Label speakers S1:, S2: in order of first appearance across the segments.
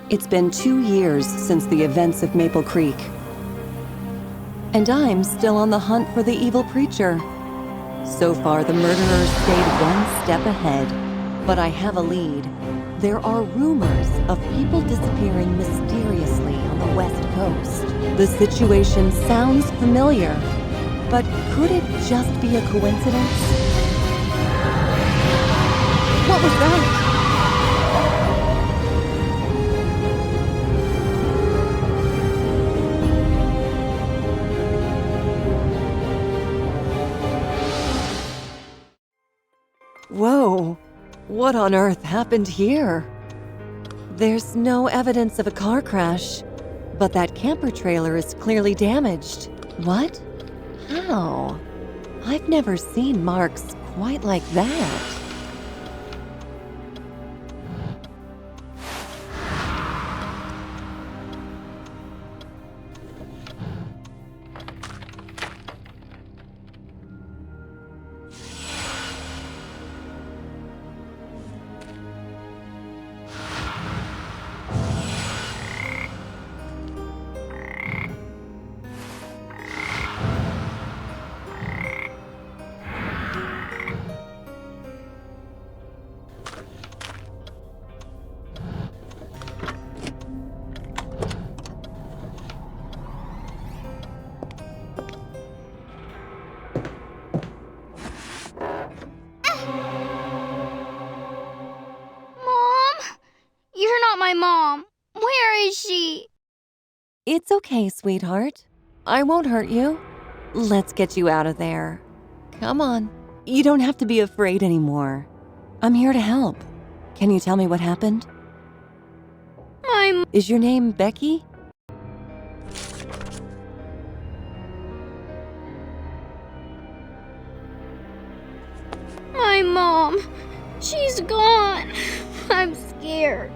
S1: It's been 2 years since the events of Maple Creek. And I'm still on the hunt for the evil preacher. So far, the murderers stayed one step ahead. But I have a lead. There are rumors of people disappearing mysteriously on the West Coast. The situation sounds familiar, but could it just be a coincidence? What was that? Whoa, what on earth happened here? There's no evidence of a car crash, but that camper trailer is clearly damaged. What? How? I've never seen marks quite like that.
S2: My mom. Where is she?
S1: It's okay, sweetheart. I won't hurt you. Let's get you out of there. Come on. You don't have to be afraid anymore. I'm here to help. Can you tell me what happened? Is your name Becky?
S2: My mom. She's gone. I'm scared.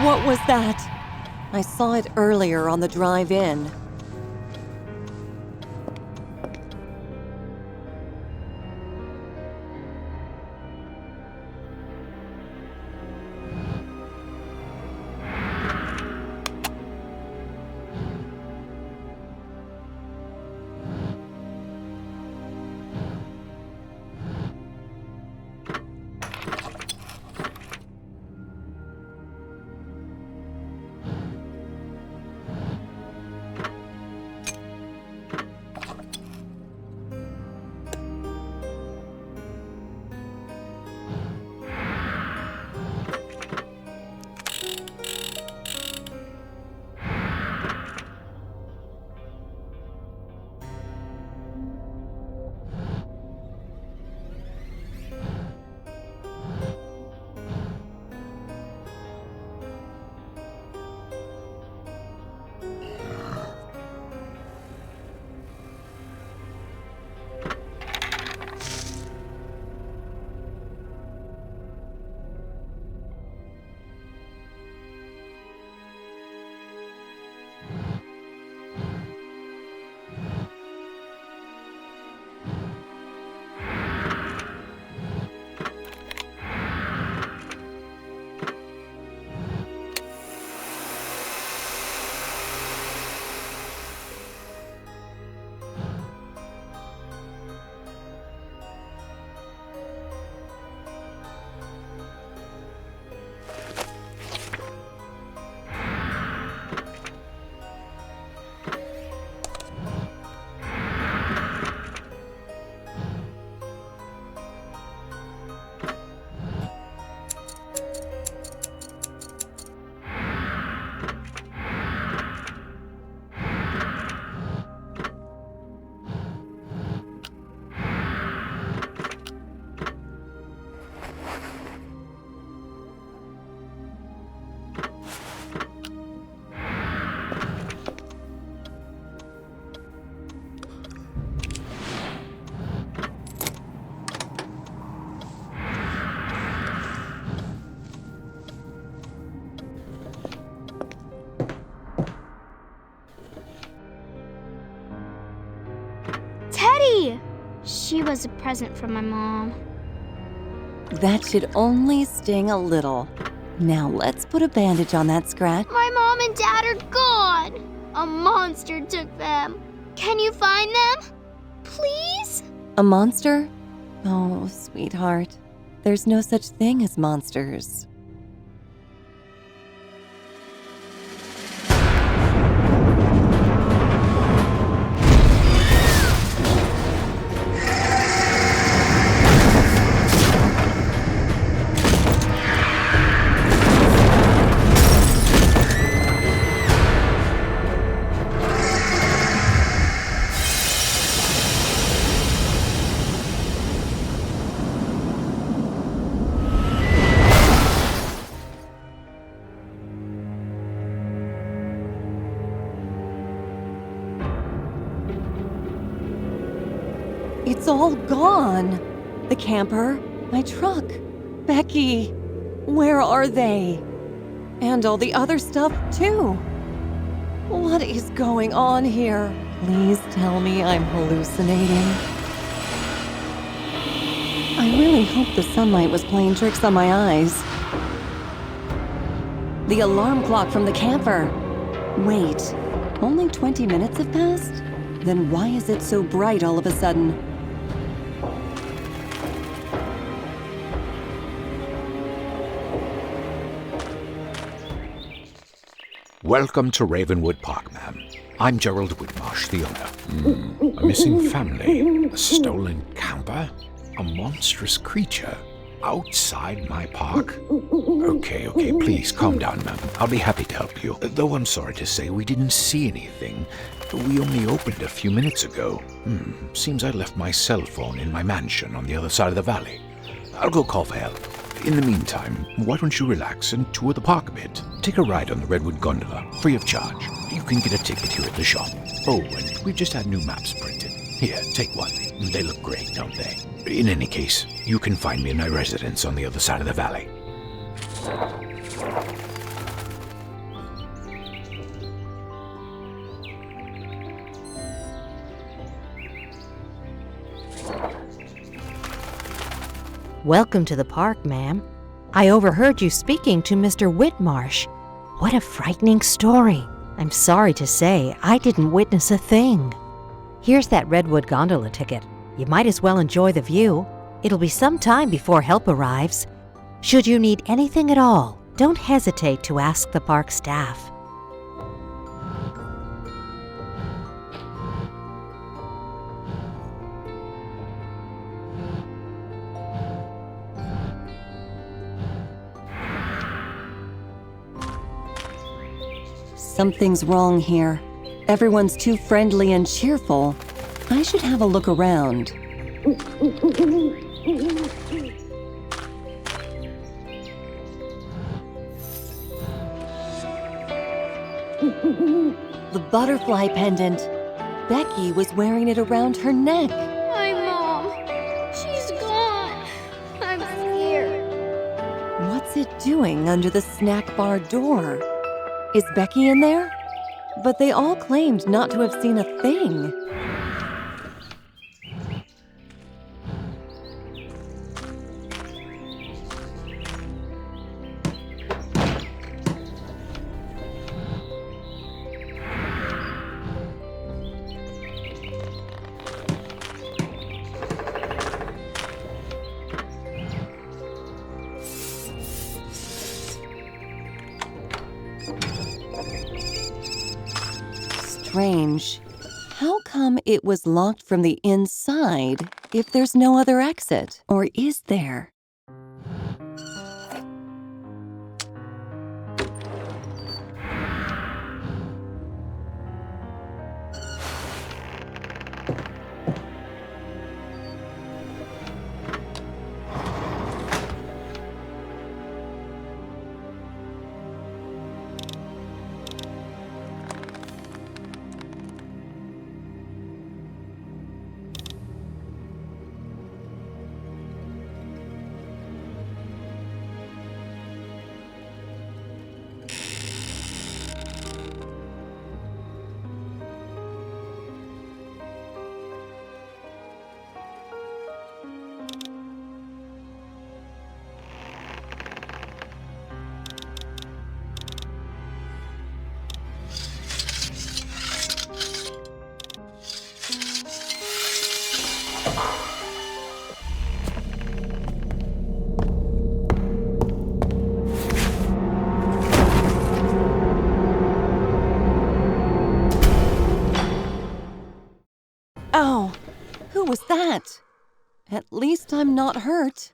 S1: What was that? I saw it earlier on the drive in.
S2: She was a present from my mom.
S1: That should only sting a little. Now let's put a bandage on that scratch.
S2: My mom and dad are gone. A monster took them. Can you find them? Please?
S1: A monster? Oh, sweetheart. There's no such thing as monsters. It's all gone. The camper, my truck, Becky. Where are they? And all the other stuff, too. What is going on here? Please tell me I'm hallucinating. I really hope the sunlight was playing tricks on my eyes. The alarm clock from the camper. Wait, only 20 minutes have passed? Then why is it so bright all of a sudden?
S3: Welcome to Ravenwood Park, ma'am. I'm Gerald Whitmarsh, the owner. A missing family, a stolen camper, a monstrous creature outside my park. Okay, please calm down, ma'am. I'll be happy to help you. Though I'm sorry to say we didn't see anything. We only opened a few minutes ago. Seems I left my cell phone in my mansion on the other side of the valley. I'll go call for help. In the meantime, why don't you relax and tour the park a bit? Take a ride on the Redwood Gondola, free of charge. You can get a ticket here at the shop. Oh, and we've just had new maps printed. Here, take one. They look great, don't they? In any case, you can find me in my residence on the other side of the valley.
S4: Welcome to the park, ma'am. I overheard you speaking to Mr. Whitmarsh. What a frightening story. I'm sorry to say I didn't witness a thing. Here's that Redwood Gondola ticket. You might as well enjoy the view. It'll be some time before help arrives. Should you need anything at all, don't hesitate to ask the park staff.
S1: Something's wrong here. Everyone's too friendly and cheerful. I should have a look around. The butterfly pendant. Becky was wearing it around her neck.
S2: My mom. She's gone. I'm scared.
S1: What's it doing under the snack bar door? Is Becky in there? But they all claimed not to have seen a thing. Strange. How come it was locked from the inside if there's no other exit? Or is there? Ow! Who was that? At least I'm not hurt.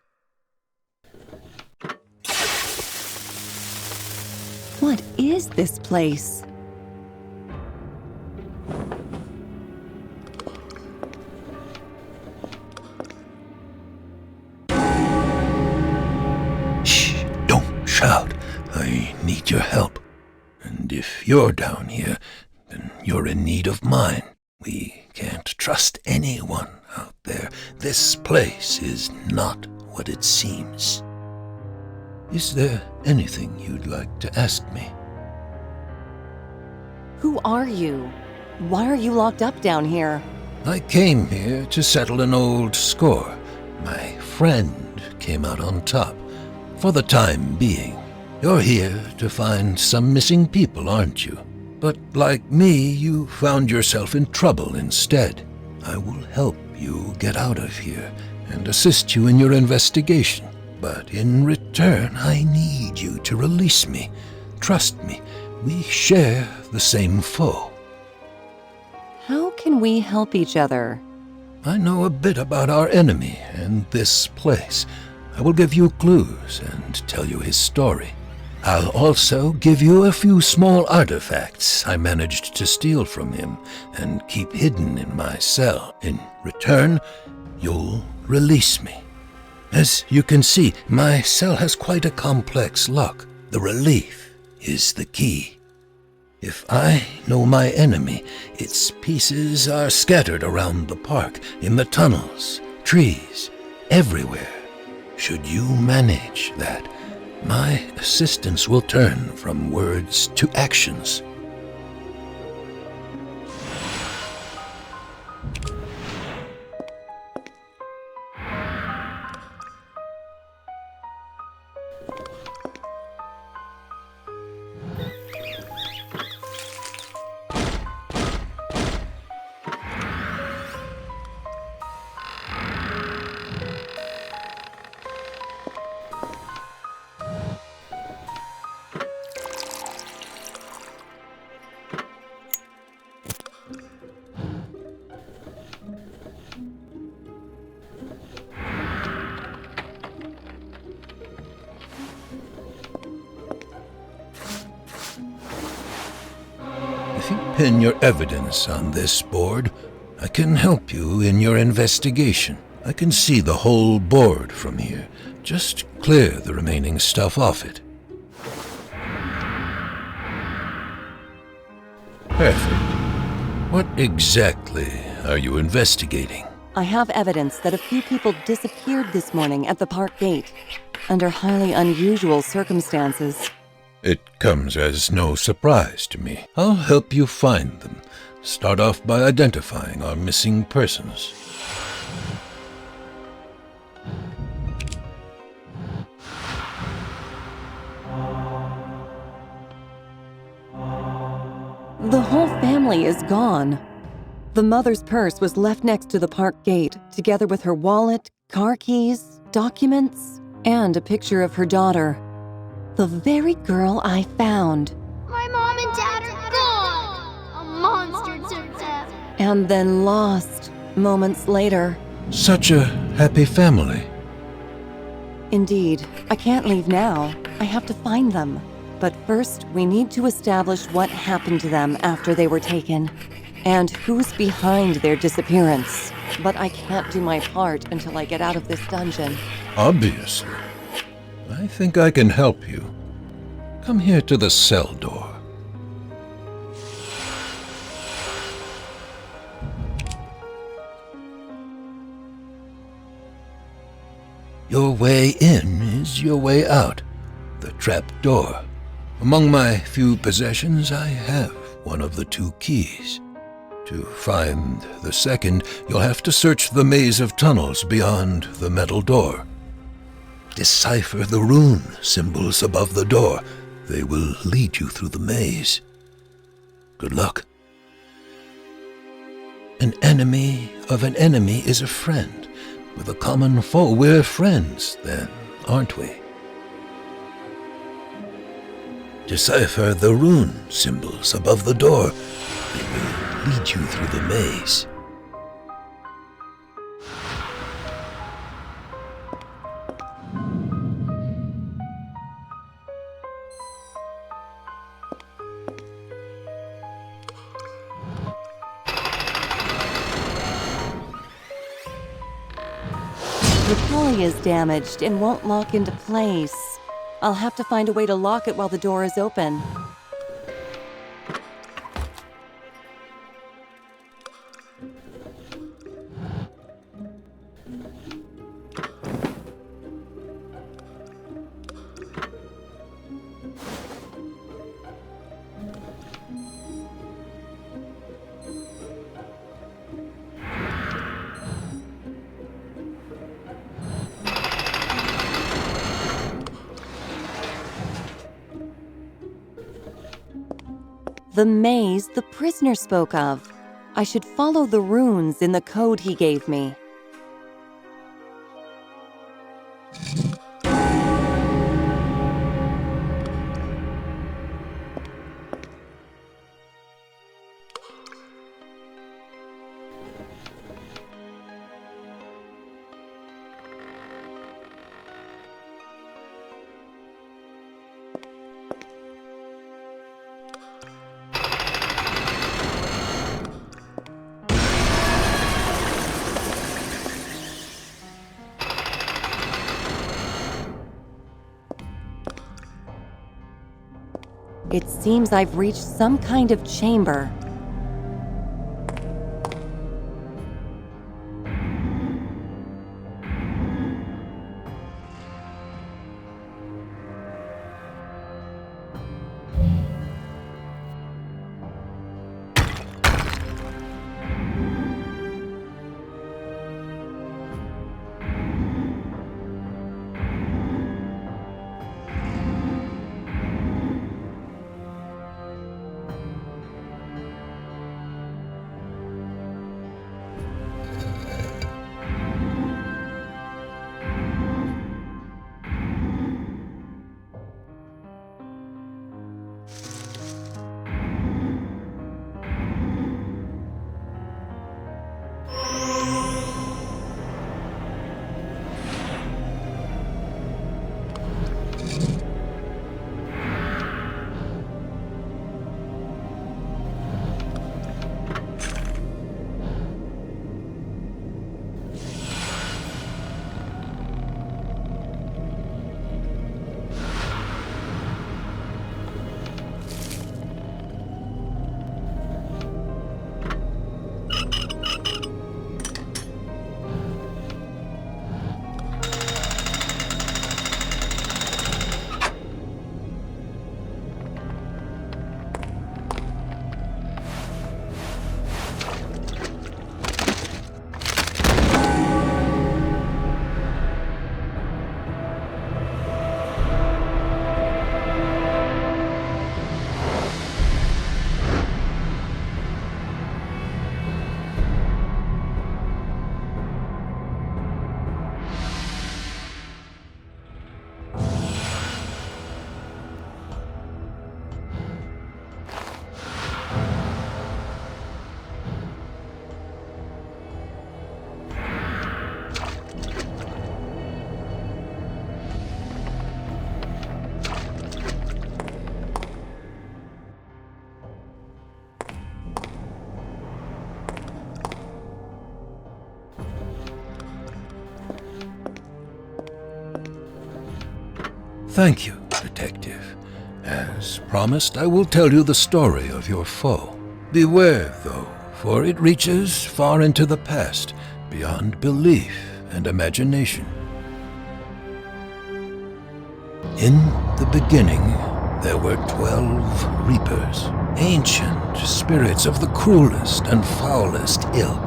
S1: What is this place?
S5: Shh, don't shout. I need your help. And if you're down here, then you're in need of mine. We can't trust anyone out there. This place is not what it seems. Is there anything you'd like to ask me?
S1: Who are you? Why are you locked up down here?
S5: I came here to settle an old score. My friend came out on top. For the time being. You're here to find some missing people, aren't you? But like me, you found yourself in trouble instead. I will help you get out of here and assist you in your investigation. But in return, I need you to release me. Trust me, we share the same foe.
S1: How can we help each other?
S5: I know a bit about our enemy and this place. I will give you clues and tell you his story. I'll also give you a few small artifacts I managed to steal from him and keep hidden in my cell. In return, you'll release me. As you can see, my cell has quite a complex lock. The relief is the key. If I know my enemy, its pieces are scattered around the park, in the tunnels, trees, everywhere. Should you manage that, my assistance will turn from words to actions. If you pin your evidence on this board, I can help you in your investigation. I can see the whole board from here. Just clear the remaining stuff off it. Perfect. What exactly are you investigating?
S1: I have evidence that a few people disappeared this morning at the park gate, under highly unusual circumstances.
S5: It comes as no surprise to me. I'll help you find them. Start off by identifying our missing persons.
S1: The whole family is gone. The mother's purse was left next to the park gate, together with her wallet, car keys, documents, and a picture of her daughter. The very girl I found.
S2: My mom and dad are gone! A monster took them.
S1: And then lost, moments later.
S5: Such a happy family.
S1: Indeed, I can't leave now. I have to find them. But first, we need to establish what happened to them after they were taken, and who's behind their disappearance. But I can't do my part until I get out of this dungeon.
S5: Obviously. I think I can help you. Come here to the cell door. Your way in is your way out. The trap door. Among my few possessions, I have one of the two keys. To find the second, you'll have to search the maze of tunnels beyond the metal door. Decipher the rune symbols above the door. They will lead you through the maze. Good luck. An enemy of an enemy is a friend. With a common foe, we're friends then, aren't we? Decipher the rune symbols above the door. They will lead you through the maze.
S1: The pulley is damaged and won't lock into place. I'll have to find a way to lock it while the door is open. The maze the prisoner spoke of. I should follow the runes in the code he gave me. It seems I've reached some kind of chamber.
S5: Thank you, Detective. As promised, I will tell you the story of your foe. Beware, though, for it reaches far into the past, beyond belief and imagination. In the beginning, there were 12 Reapers, ancient spirits of the cruelest and foulest ilk.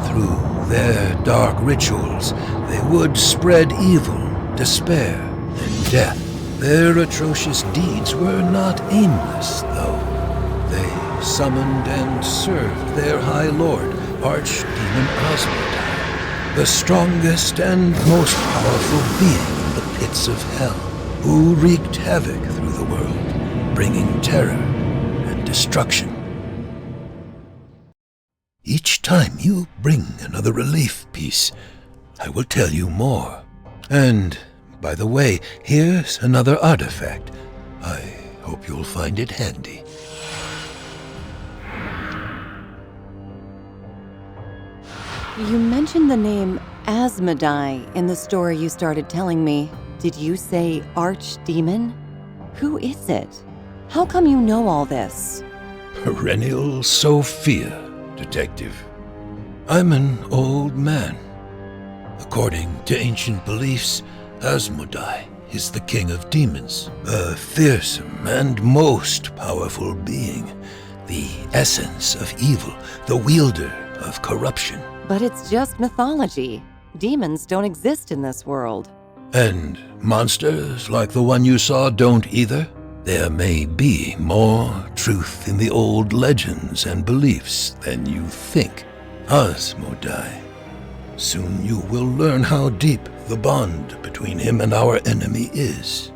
S5: Through their dark rituals, they would spread evil, despair, and death. Their atrocious deeds were not aimless, though. They summoned and served their High Lord, Archdemon Oswald, the strongest and most powerful being in the pits of hell, who wreaked havoc through the world, bringing terror and destruction. Each time you bring another relief piece, I will tell you more. And, by the way, here's another artifact. I hope you'll find it handy.
S1: You mentioned the name Asmodai in the story you started telling me. Did you say archdemon? Who is it? How come you know all this?
S5: Perennial Sophia, Detective. I'm an old man. According to ancient beliefs, Asmodai is the king of demons, a fearsome and most powerful being, the essence of evil, the wielder of corruption.
S1: But it's just mythology. Demons don't exist in this world.
S5: And monsters like the one you saw don't either? There may be more truth in the old legends and beliefs than you think. Asmodai. Soon you will learn how deep the bond between him and our enemy is.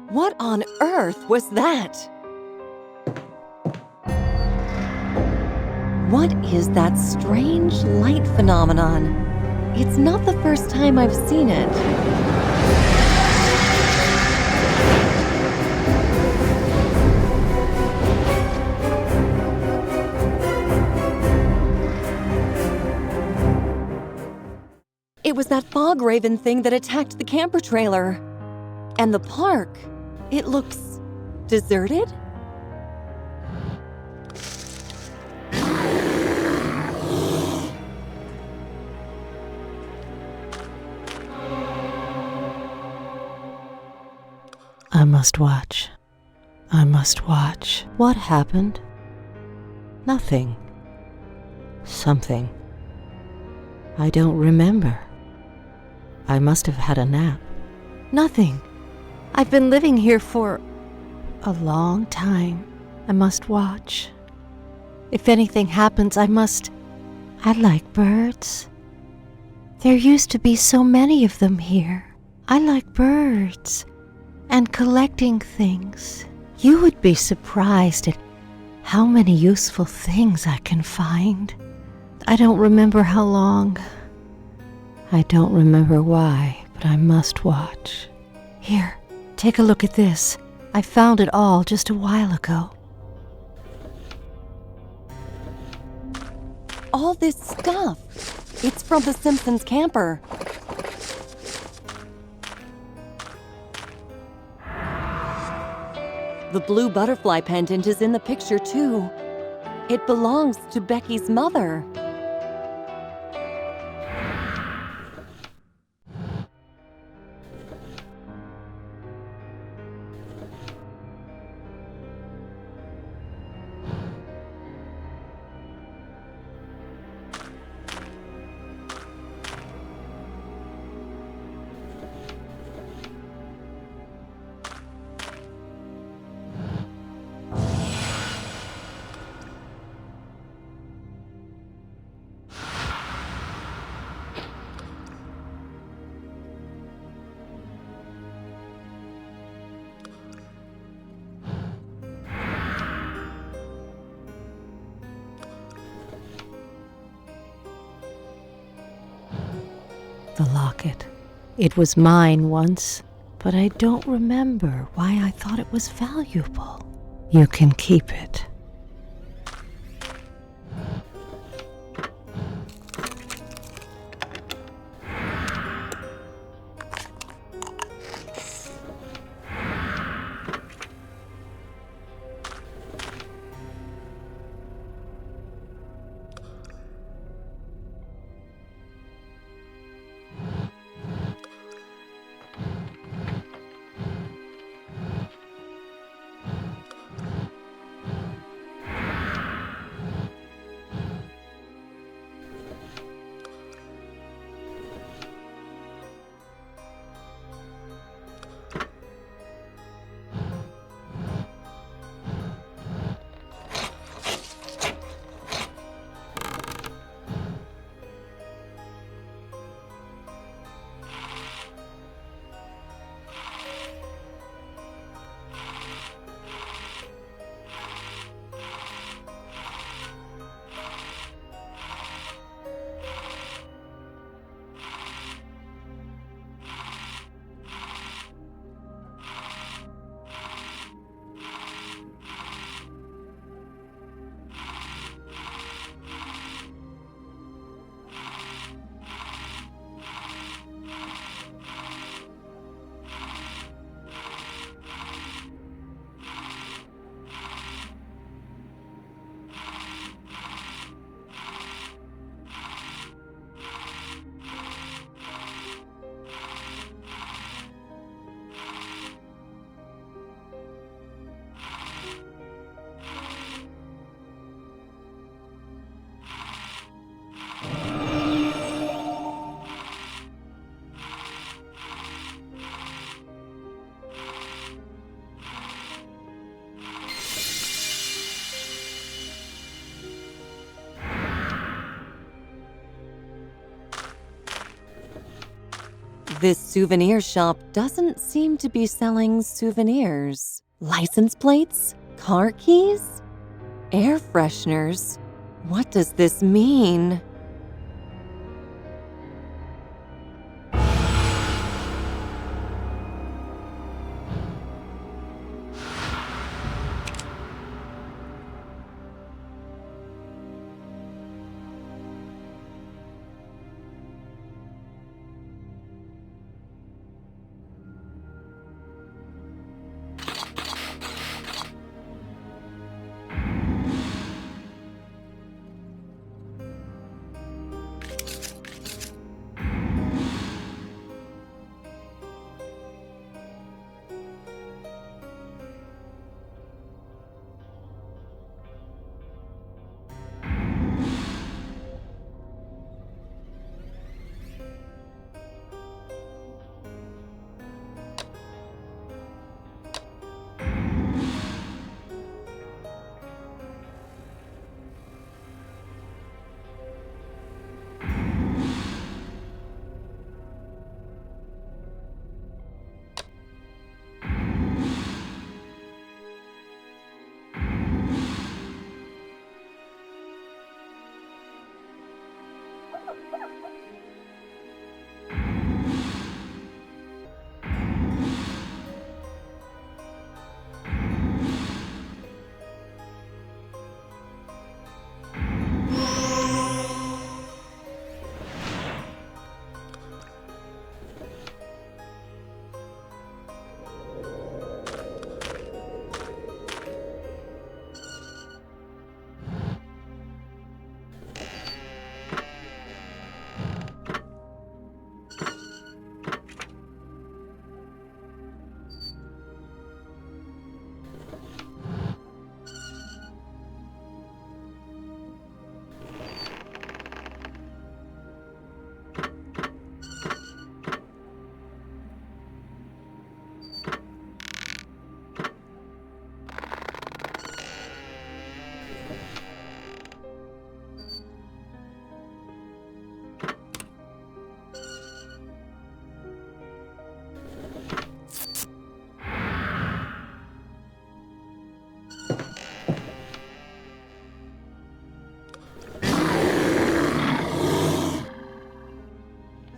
S1: What on earth was that? What is that strange light phenomenon? It's not the first time I've seen it. It was that fog raven thing that attacked the camper trailer. And the park, it looks deserted?
S4: I must watch. I must watch. What happened? Nothing. Something. I don't remember. I must have had a nap. Nothing. I've been living here for a long time. I must watch. If anything happens, I like birds. There used to be so many of them here. I like birds and collecting things. You would be surprised at how many useful things I can find. I don't remember how long. I don't remember why, but I must watch. Here, take a look at this. I found it all just a while ago.
S1: All this stuff. It's from the Simpsons camper. The blue butterfly pendant is in the picture too. It belongs to Becky's mother.
S4: The locket. It was mine once, but I don't remember why I thought it was valuable. You can keep it.
S1: This souvenir shop doesn't seem to be selling souvenirs. License plates? Car keys? Air fresheners? What does this mean?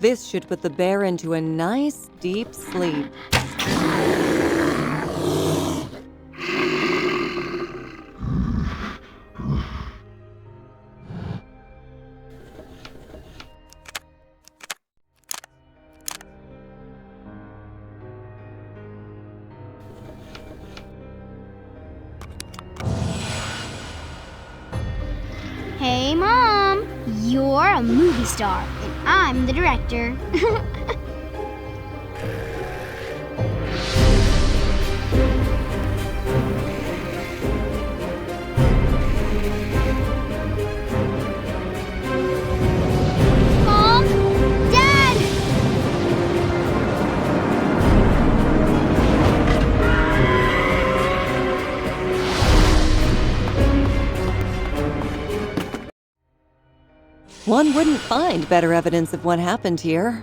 S1: This should put the bear into a nice, deep sleep.
S2: Hey, Mom! You're a movie star, and I'm the director. Mom! Dad!
S1: One wouldn't find better evidence of what happened here.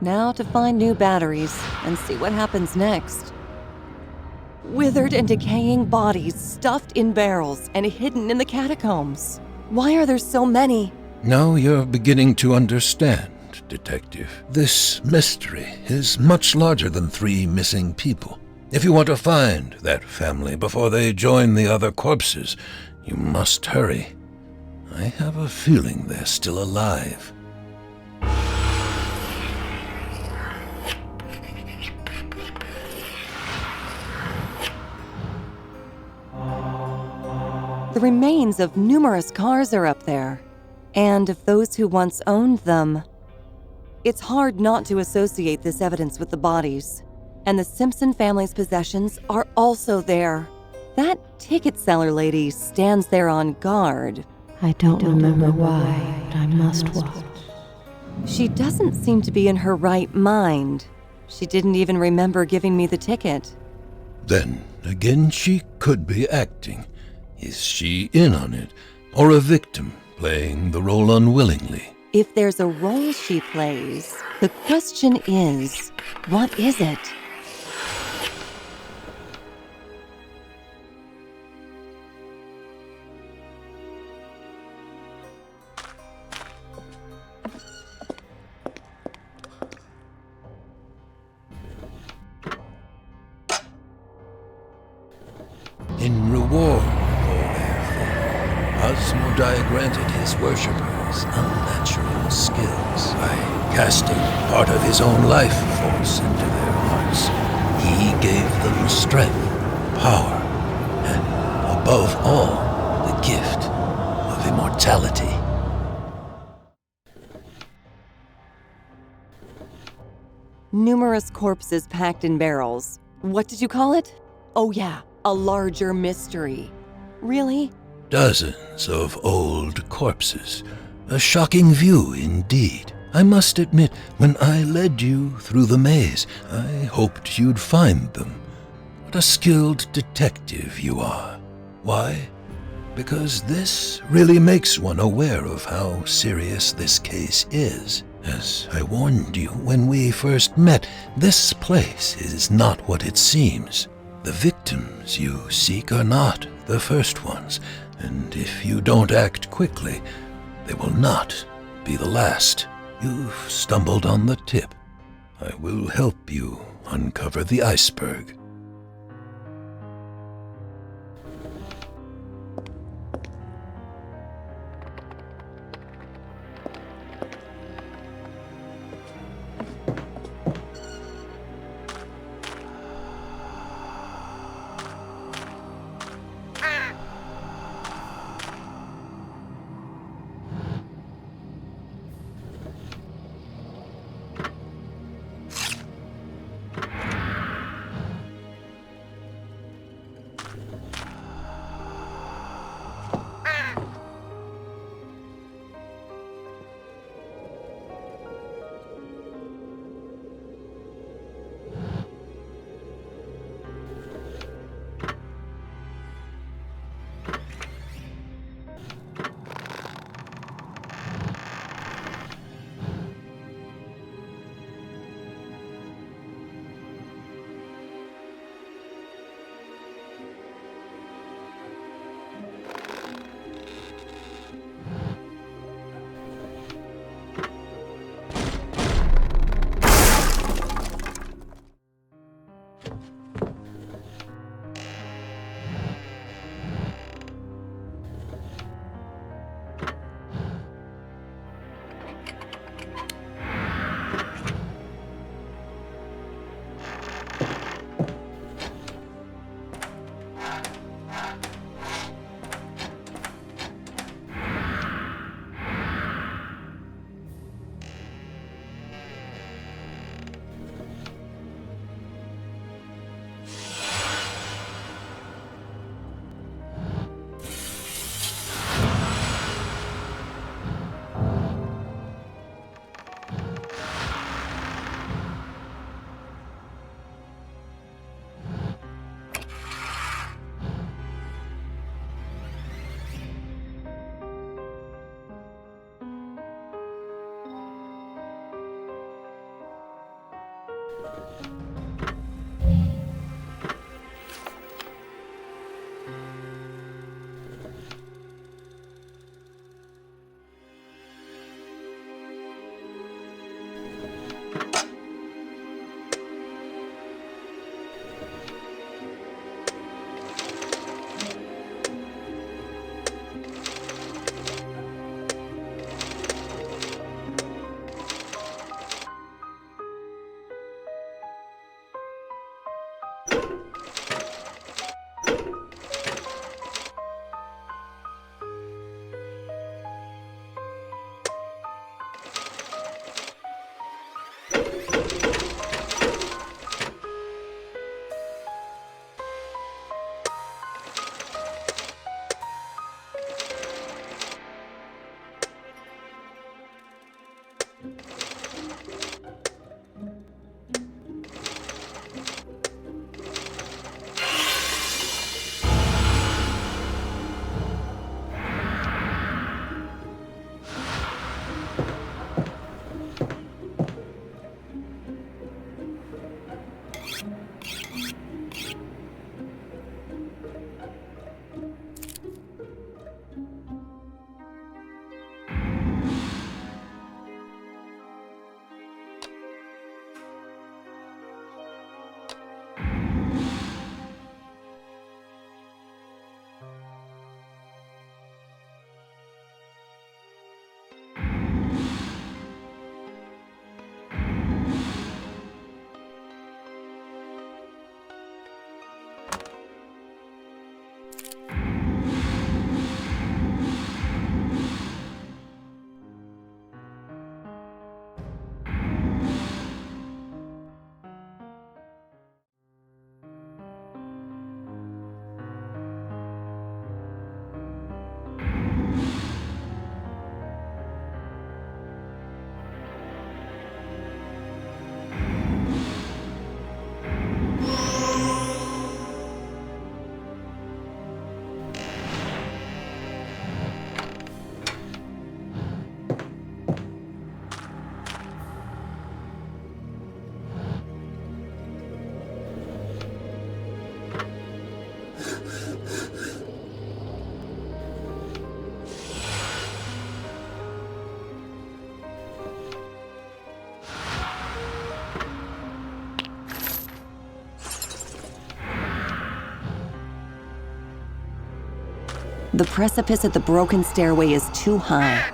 S1: Now to find new batteries and see what happens next. Withered and decaying bodies stuffed in barrels and hidden in the catacombs. Why are there so many?
S5: Now you're beginning to understand, Detective. This mystery is much larger than 3 missing people. If you want to find that family before they join the other corpses, you must hurry. I have a feeling they're still alive.
S1: The remains of numerous cars are up there, and of those who once owned them. It's hard not to associate this evidence with the bodies, and the Simpson family's possessions are also there. That ticket seller lady stands there on guard.
S4: I don't remember why, but I must watch.
S1: She doesn't seem to be in her right mind. She didn't even remember giving me the ticket.
S5: Then, again, she could be acting. Is she in on it, or a victim playing the role unwillingly?
S1: If there's a role she plays, the question is, what is it?
S5: In reward for their faith, Asmodai granted his worshippers unnatural skills by casting part of his own life force into their hearts. He gave them strength, power, and, above all, the gift of immortality.
S1: Numerous corpses packed in barrels. What did you call it? Oh yeah, a larger mystery. Really?
S5: Dozens of old corpses. A shocking view indeed. I must admit, when I led you through the maze, I hoped you'd find them. What a skilled detective you are. Why? Because this really makes one aware of how serious this case is. As I warned you when we first met, this place is not what it seems. The victims you seek are not the first ones, and if you don't act quickly, they will not be the last. You've stumbled on the tip. I will help you uncover the iceberg.
S1: The precipice at the broken stairway is too high.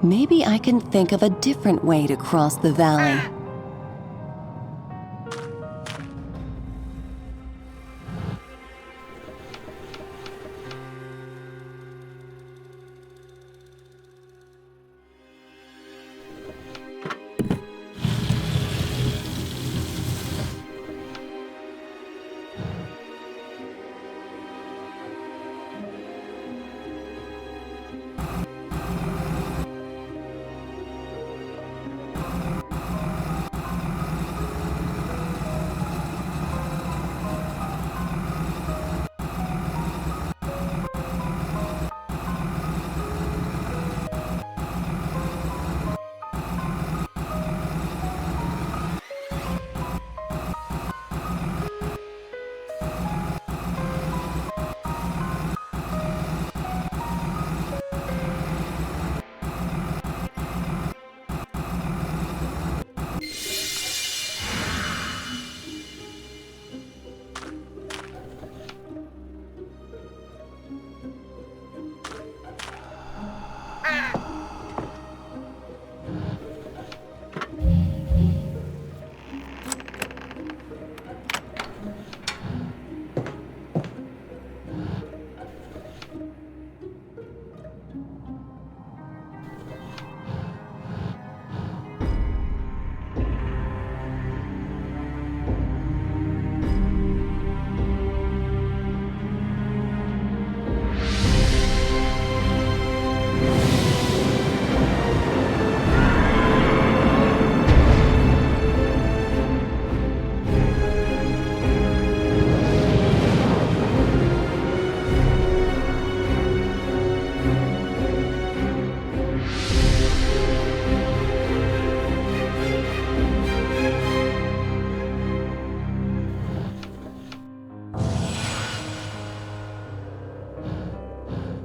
S1: Maybe I can think of a different way to cross the valley.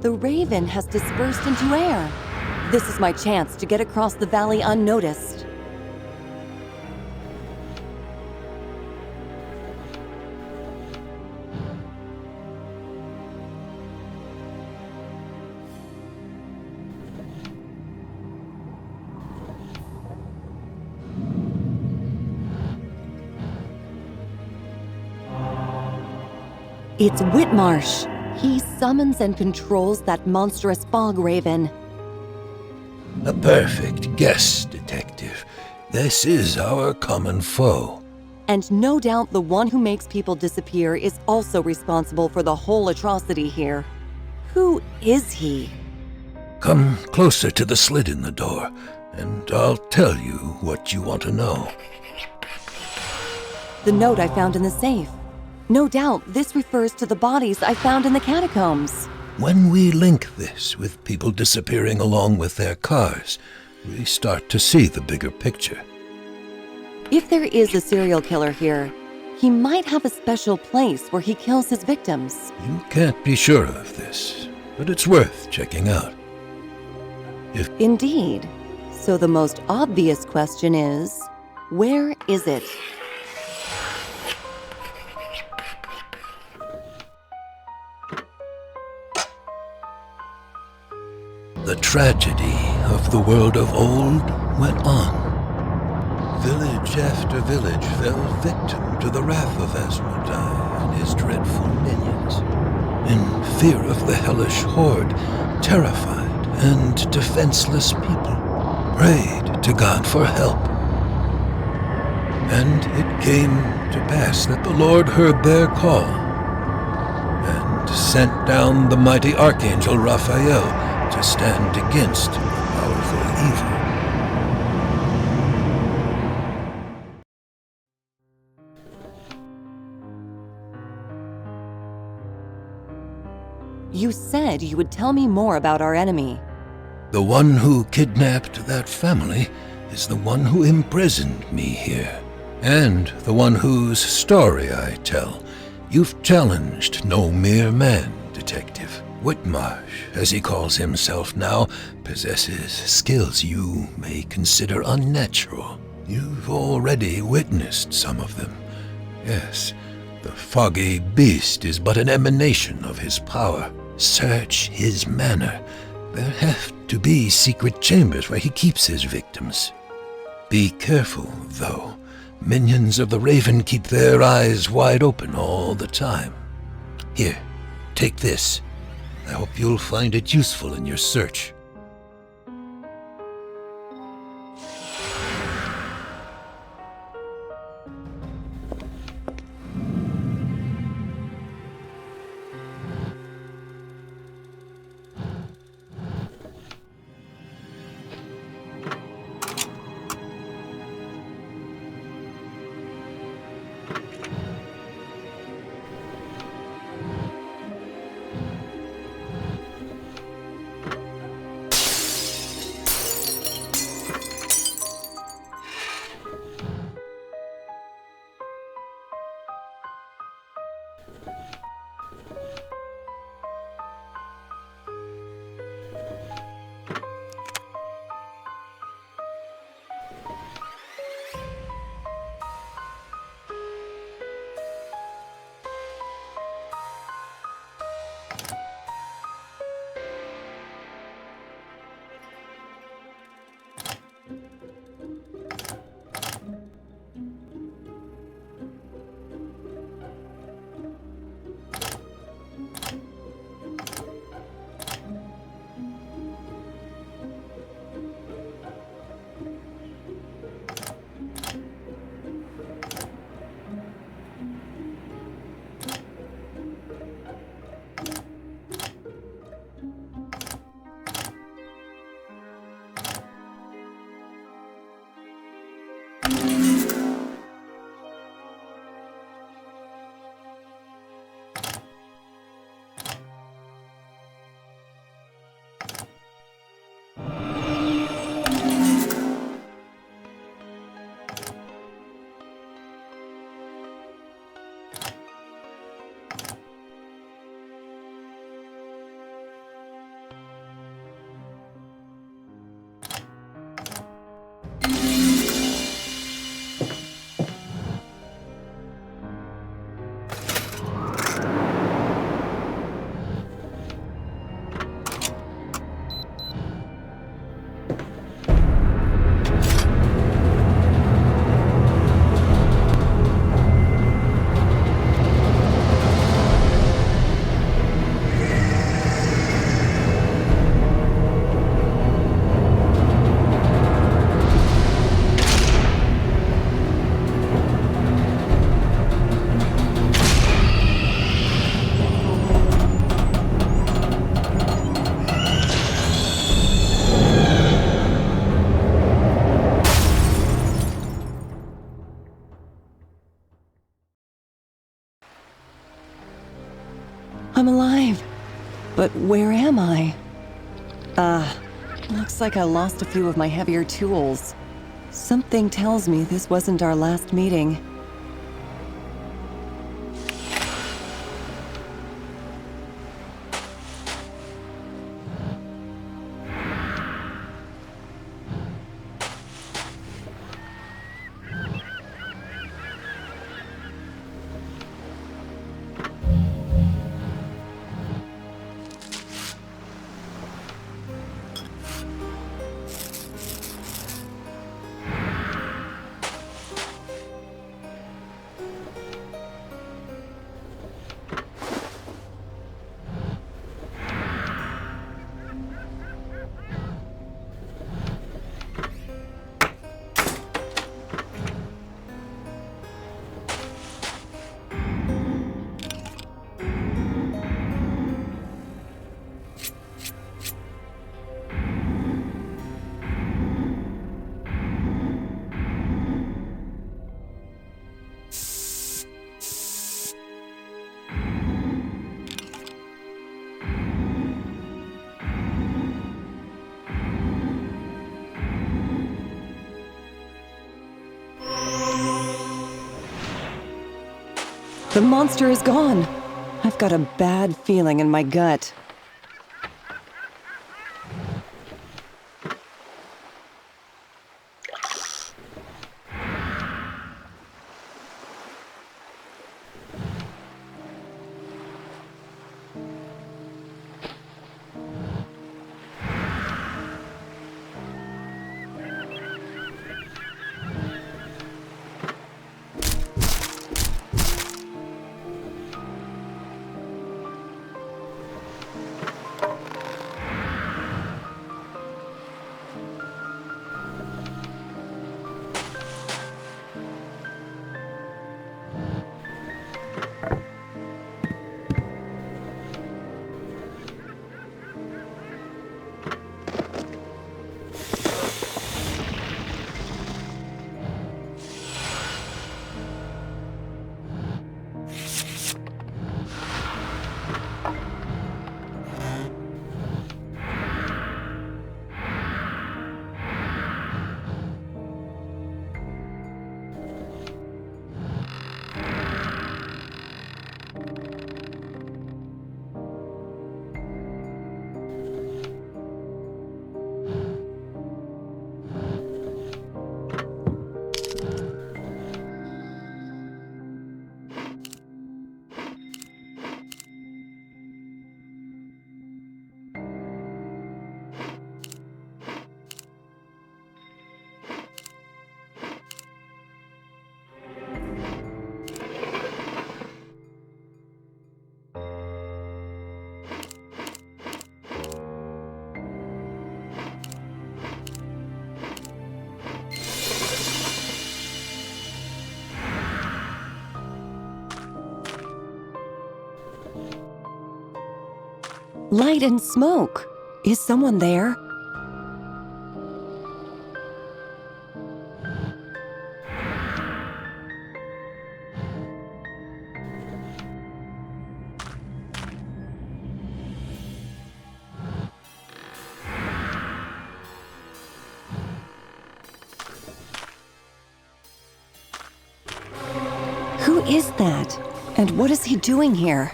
S1: The raven has dispersed into air. This is my chance to get across the valley unnoticed. It's Whitmarsh. He summons and controls that monstrous fog raven.
S5: A perfect guess, Detective. This is our common foe.
S1: And no doubt the one who makes people disappear is also responsible for the whole atrocity here. Who is he?
S5: Come closer to the slit in the door, and I'll tell you what you want to know.
S1: The note I found in the safe. No doubt this refers to the bodies I found in the catacombs.
S5: When we link this with people disappearing along with their cars, we start to see the bigger picture.
S1: If there is a serial killer here, He might have a special place where he kills his victims.
S5: You can't be sure of this, but it's worth checking out.
S1: Indeed. So the most obvious question is, where is it?
S5: The tragedy of the world of old went on. Village after village fell victim to the wrath of Asmodai and his dreadful minions. In fear of the hellish horde, terrified and defenseless people prayed to God for help. And it came to pass that the Lord heard their call and sent down the mighty Archangel Raphael to stand against the powerful evil.
S1: You said you would tell me more about our enemy.
S5: The one who kidnapped that family is the one who imprisoned me here, and the one whose story I tell. You've challenged no mere man, Detective. Whitmarsh, as he calls himself now, possesses skills you may consider unnatural. You've already witnessed some of them. Yes, the foggy beast is but an emanation of his power. Search his manor. There have to be secret chambers where he keeps his victims. Be careful, though. Minions of the Raven keep their eyes wide open all the time. Here, take this. I hope you'll find it useful in your search.
S1: I'm alive. But where am I? Looks like I lost a few of my heavier tools. Something tells me this wasn't our last meeting. The monster is gone. I've got a bad feeling in my gut. Light and smoke. Is someone there? Who is that? And what is he doing here?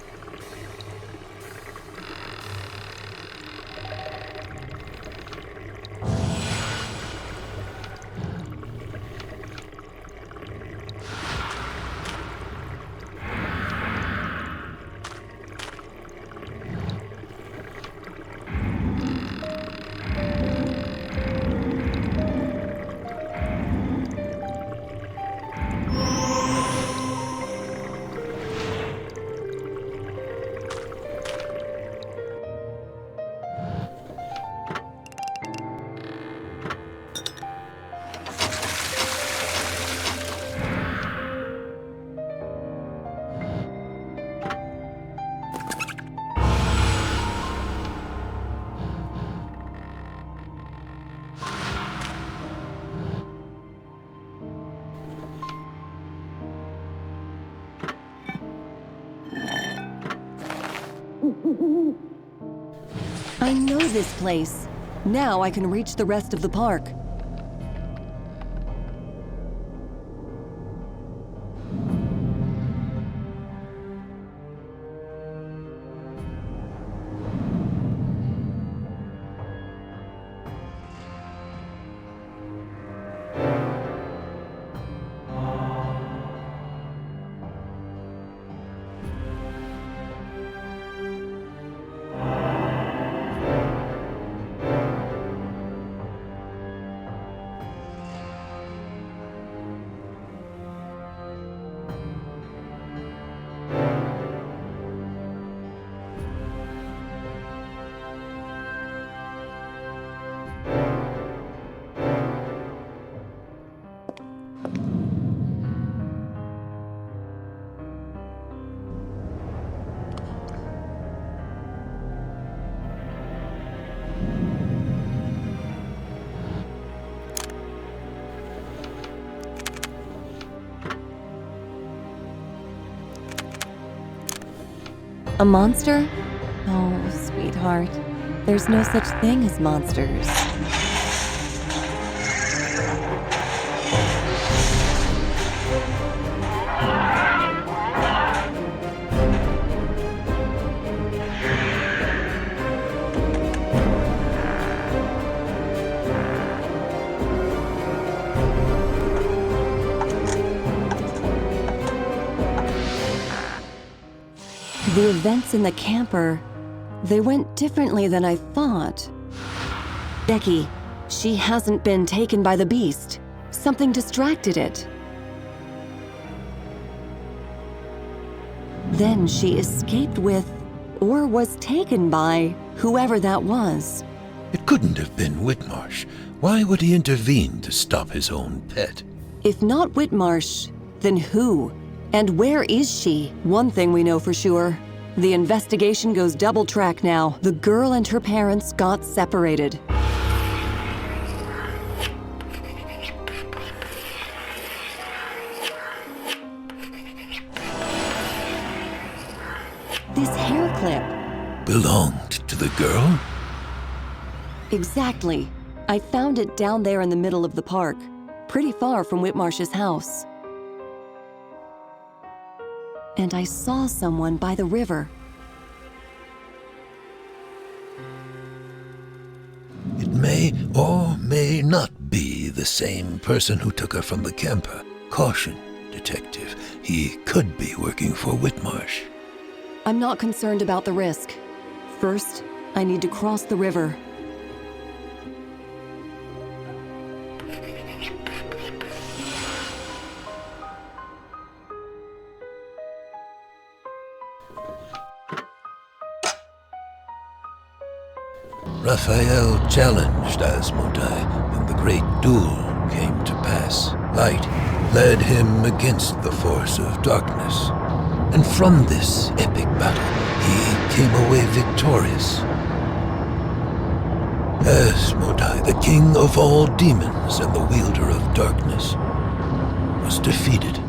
S1: I know this place. Now I can reach the rest of the park. A monster? Oh, sweetheart. There's no such thing as monsters. The events in the camper, they went differently than I thought. Becky, she hasn't been taken by the beast. Something distracted it. Then she escaped with, or was taken by, whoever that was.
S5: It couldn't have been Whitmarsh. Why would he intervene to stop his own pet?
S1: If not Whitmarsh, then who? And where is she? One thing we know for sure. The investigation goes double track now. The girl and her parents got separated. This hair clip.
S5: Belonged to the girl?
S1: Exactly. I found it down there in the middle of the park, pretty far from Whitmarsh's house. And I saw someone by the river.
S5: It may or may not be the same person who took her from the camper. Caution, detective. He could be working for Whitmarsh.
S1: I'm not concerned about the risk. First, I need to cross the river.
S5: Raphael challenged Asmodai, and the great duel came to pass. Light led him against the force of darkness. And from this epic battle, he came away victorious. Asmodai, the king of all demons and the wielder of darkness, was defeated.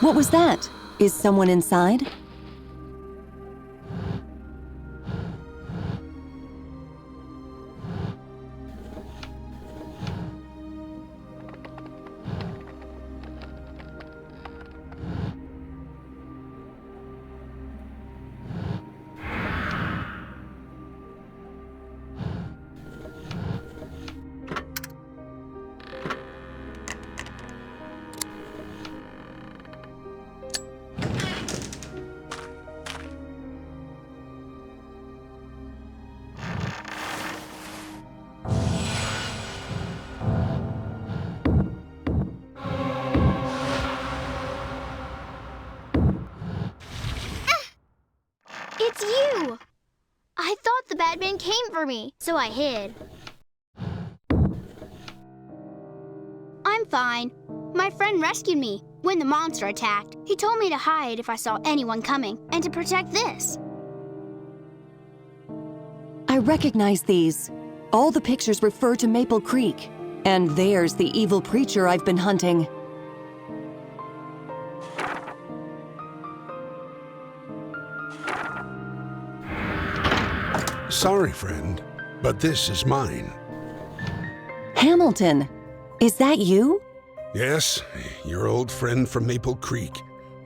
S1: What was that? Is someone inside?
S2: It's you! I thought the bad man came for me, so I hid. I'm fine. My friend rescued me when the monster attacked. He told me to hide if I saw anyone coming, and to protect this.
S1: I recognize these. All the pictures refer to Maple Creek. And there's the evil preacher I've been hunting.
S6: Sorry, friend, but this is mine.
S1: Hamilton, is that you?
S6: Yes, your old friend from Maple Creek,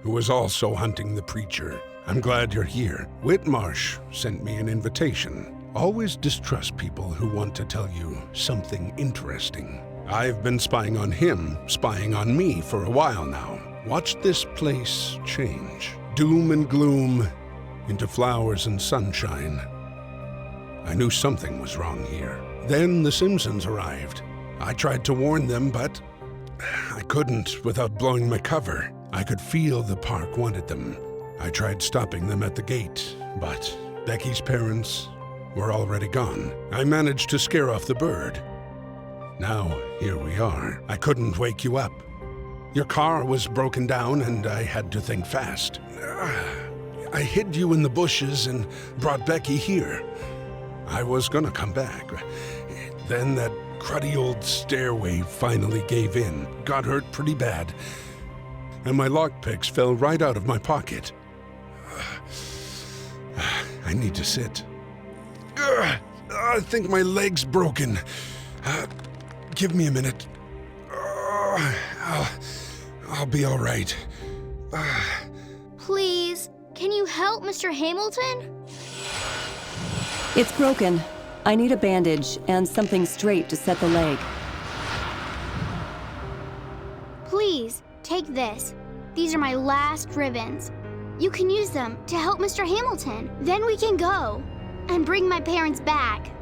S6: who was also hunting the preacher. I'm glad you're here. Whitmarsh sent me an invitation. Always distrust people who want to tell you something interesting. I've been spying on him, spying on me for a while now. Watch this place change. Doom and gloom into flowers and sunshine. I knew something was wrong here. Then the Simpsons arrived. I tried to warn them, but I couldn't without blowing my cover. I could feel the park wanted them. I tried stopping them at the gate, but Becky's parents were already gone. I managed to scare off the bird. Now, here we are. I couldn't wake you up. Your car was broken down and I had to think fast. I hid you in the bushes and brought Becky here. I was gonna come back. Then that cruddy old stairway finally gave in. Got hurt pretty bad. And my lockpicks fell right out of my pocket. I need to sit. I think my leg's broken. Give me a minute. I'll be all right.
S2: Please. Can you help Mr. Hamilton?
S1: It's broken. I need a bandage and something straight to set the leg.
S2: Please, take this. These are my last ribbons. You can use them to help Mr. Hamilton. Then we can go and bring my parents back.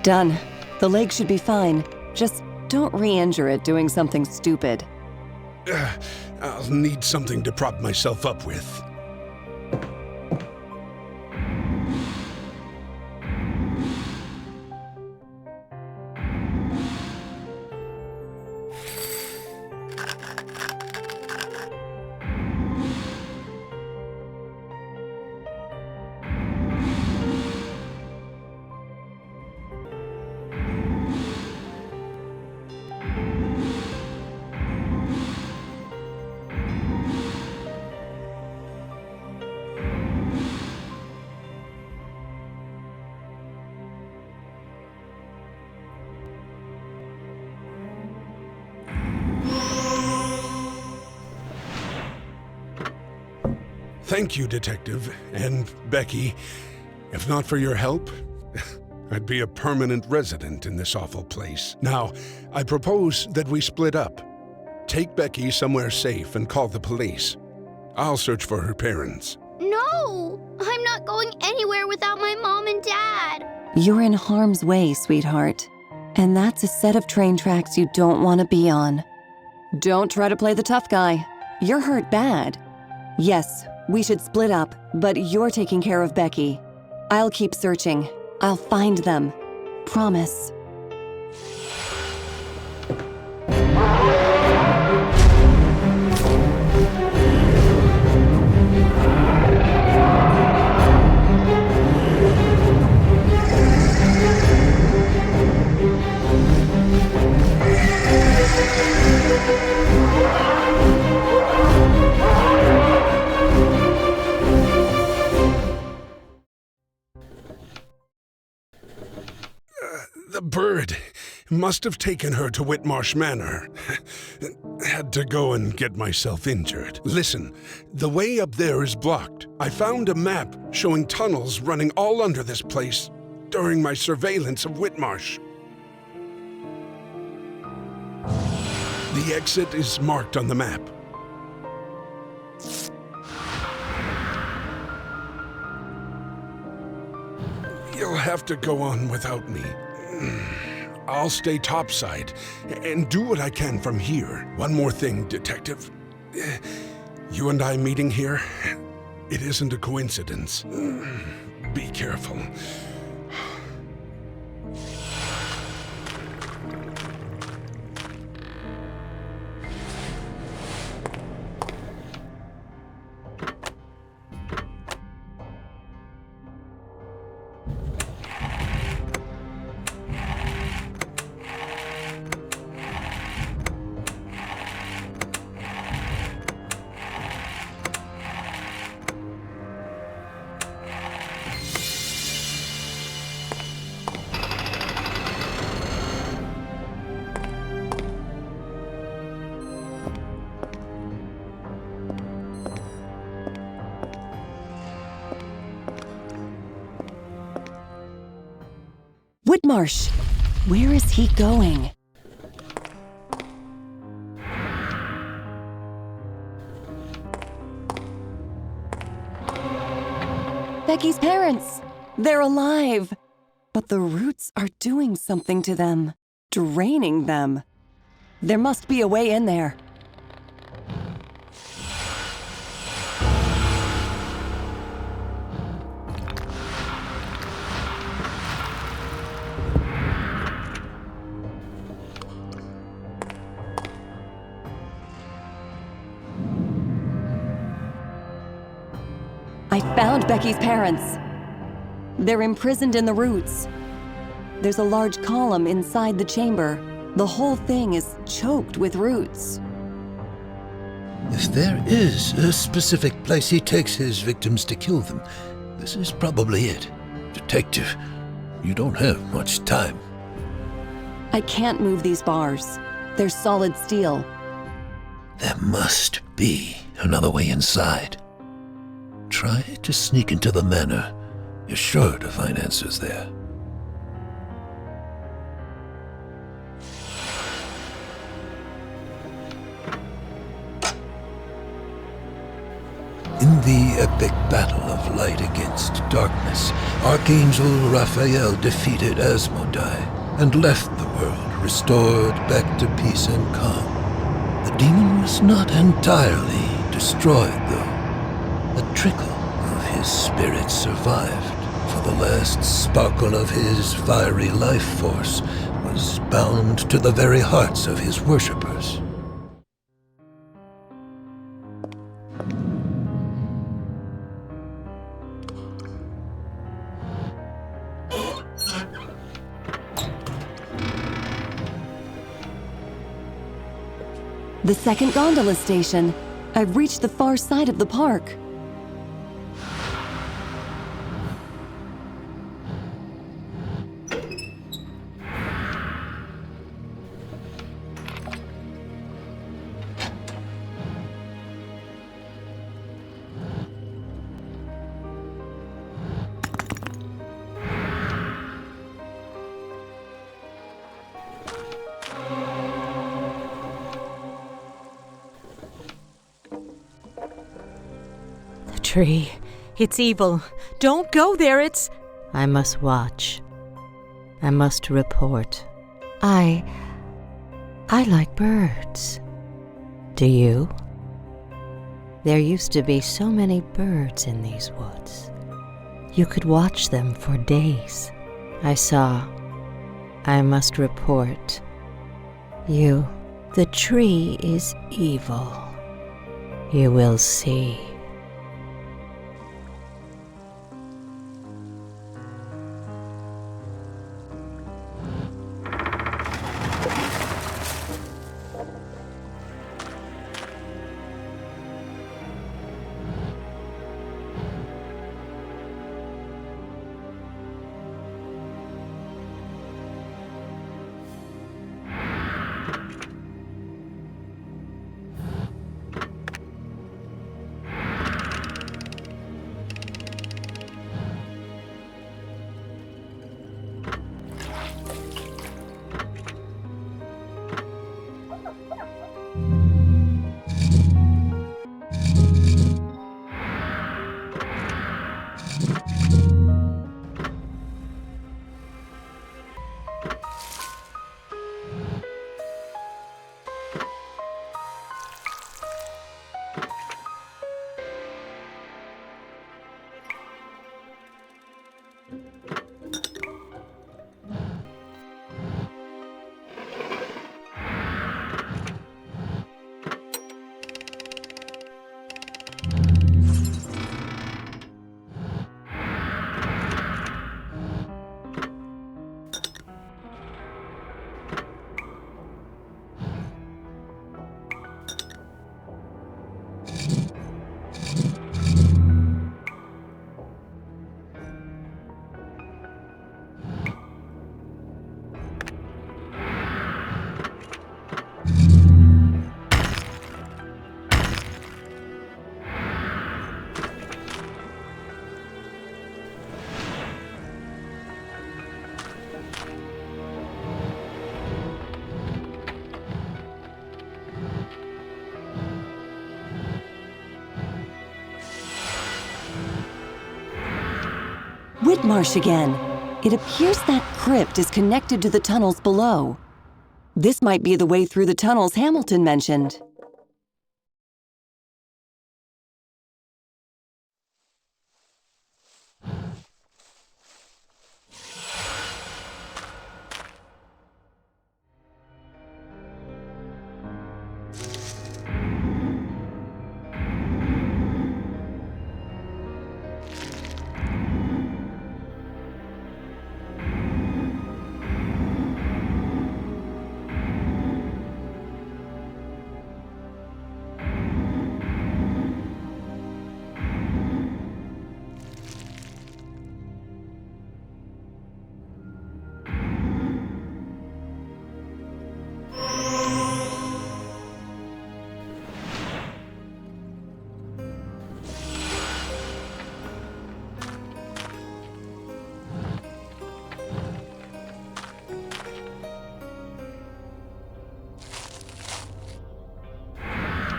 S1: Done. The leg should be fine. Just don't re-injure it doing something stupid.
S6: I'll need something to prop myself up with. Thank you, Detective. And Becky, if not for your help, I'd be a permanent resident in this awful place. Now, I propose that we split up. Take Becky somewhere safe and call the police. I'll search for her parents.
S2: No! I'm not going anywhere without my mom and dad.
S1: You're in harm's way, sweetheart. And that's a set of train tracks you don't want to be on. Don't try to play the tough guy. You're hurt bad. Yes, we should split up, but you're taking care of Becky. I'll keep searching. I'll find them. Promise.
S6: The bird must have taken her to Whitmarsh Manor. Had to go and get myself injured. Listen, the way up there is blocked. I found a map showing tunnels running all under this place during my surveillance of Whitmarsh. The exit is marked on the map. You'll have to go on without me. I'll stay topside and do what I can from here. One more thing, Detective. You and I meeting here, it isn't a coincidence. Be careful.
S1: Whitmarsh! Where is he going? Becky's parents! They're alive! But the roots are doing something to them, draining them. There must be a way in there. I found Becky's parents. They're imprisoned in the roots. There's a large column inside the chamber. The whole thing is choked with roots.
S5: If there is a specific place he takes his victims to kill them, this is probably it. Detective, you don't have much time.
S1: I can't move these bars. They're solid steel.
S5: There must be another way inside. Try to sneak into the manor. You're sure to find answers there. In the epic battle of light against darkness, Archangel Raphael defeated Asmodai and left the world restored back to peace and calm. The demon was not entirely destroyed, though. A trickle of his spirit survived, for the last sparkle of his fiery life force was bound to the very hearts of his worshippers.
S1: The second gondola station. I've reached the far side of the park.
S4: tree. It's evil. Don't go there, it's... I must watch. I must report. I like birds. Do you? There used to be so many birds in these woods. You could watch them for days. I saw. I must report. The tree is evil. You will see.
S1: Whitmarsh again. It appears that crypt is connected to the tunnels below. This might be the way through the tunnels Hamilton mentioned.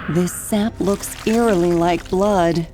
S1: This sap looks eerily like blood.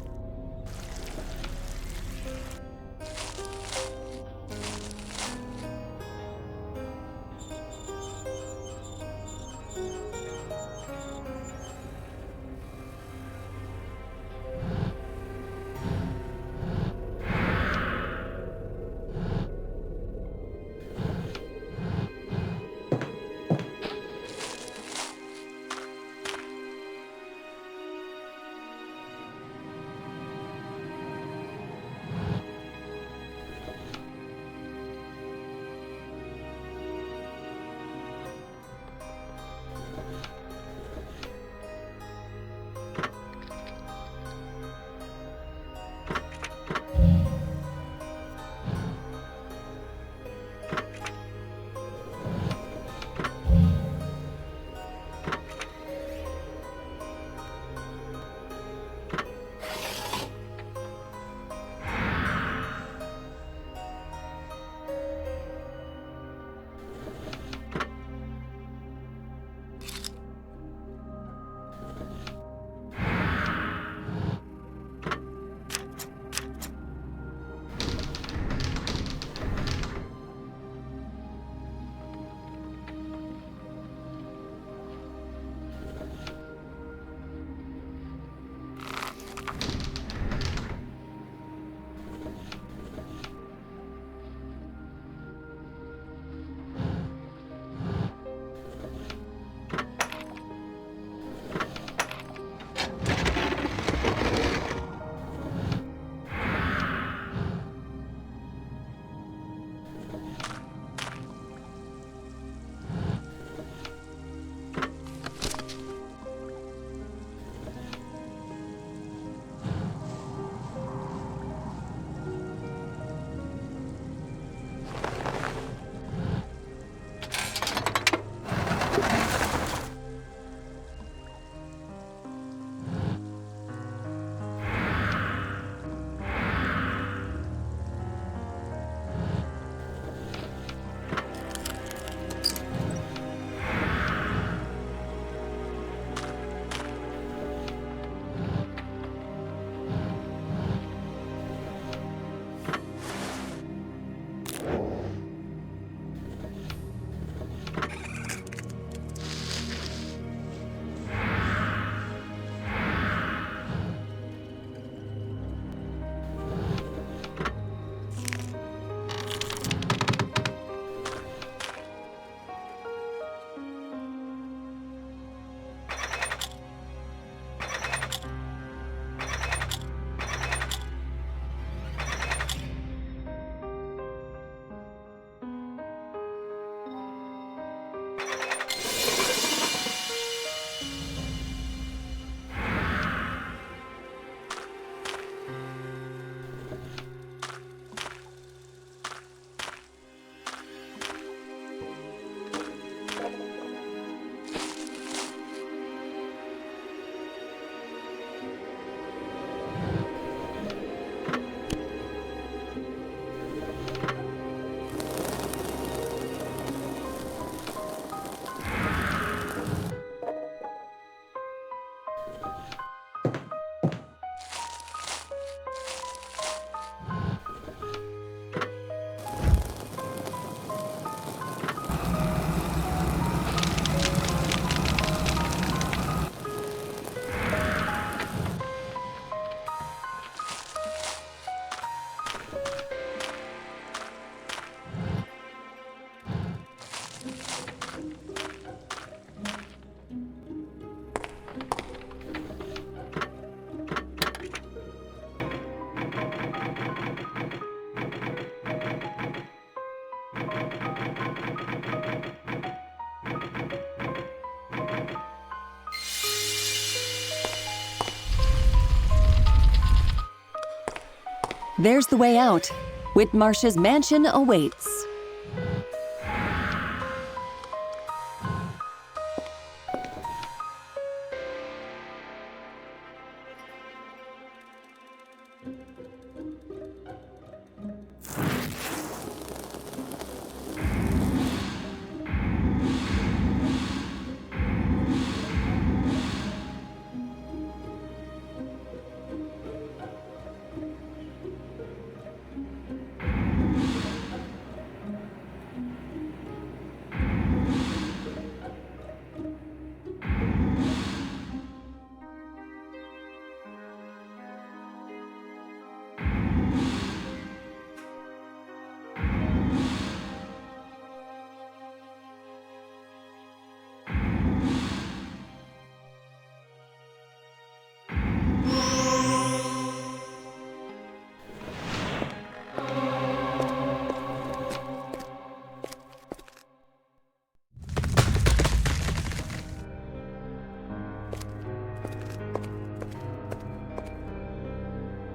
S1: There's the way out. Whitmarsh's mansion awaits.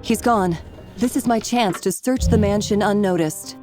S1: He's gone. This is my chance to search the mansion unnoticed.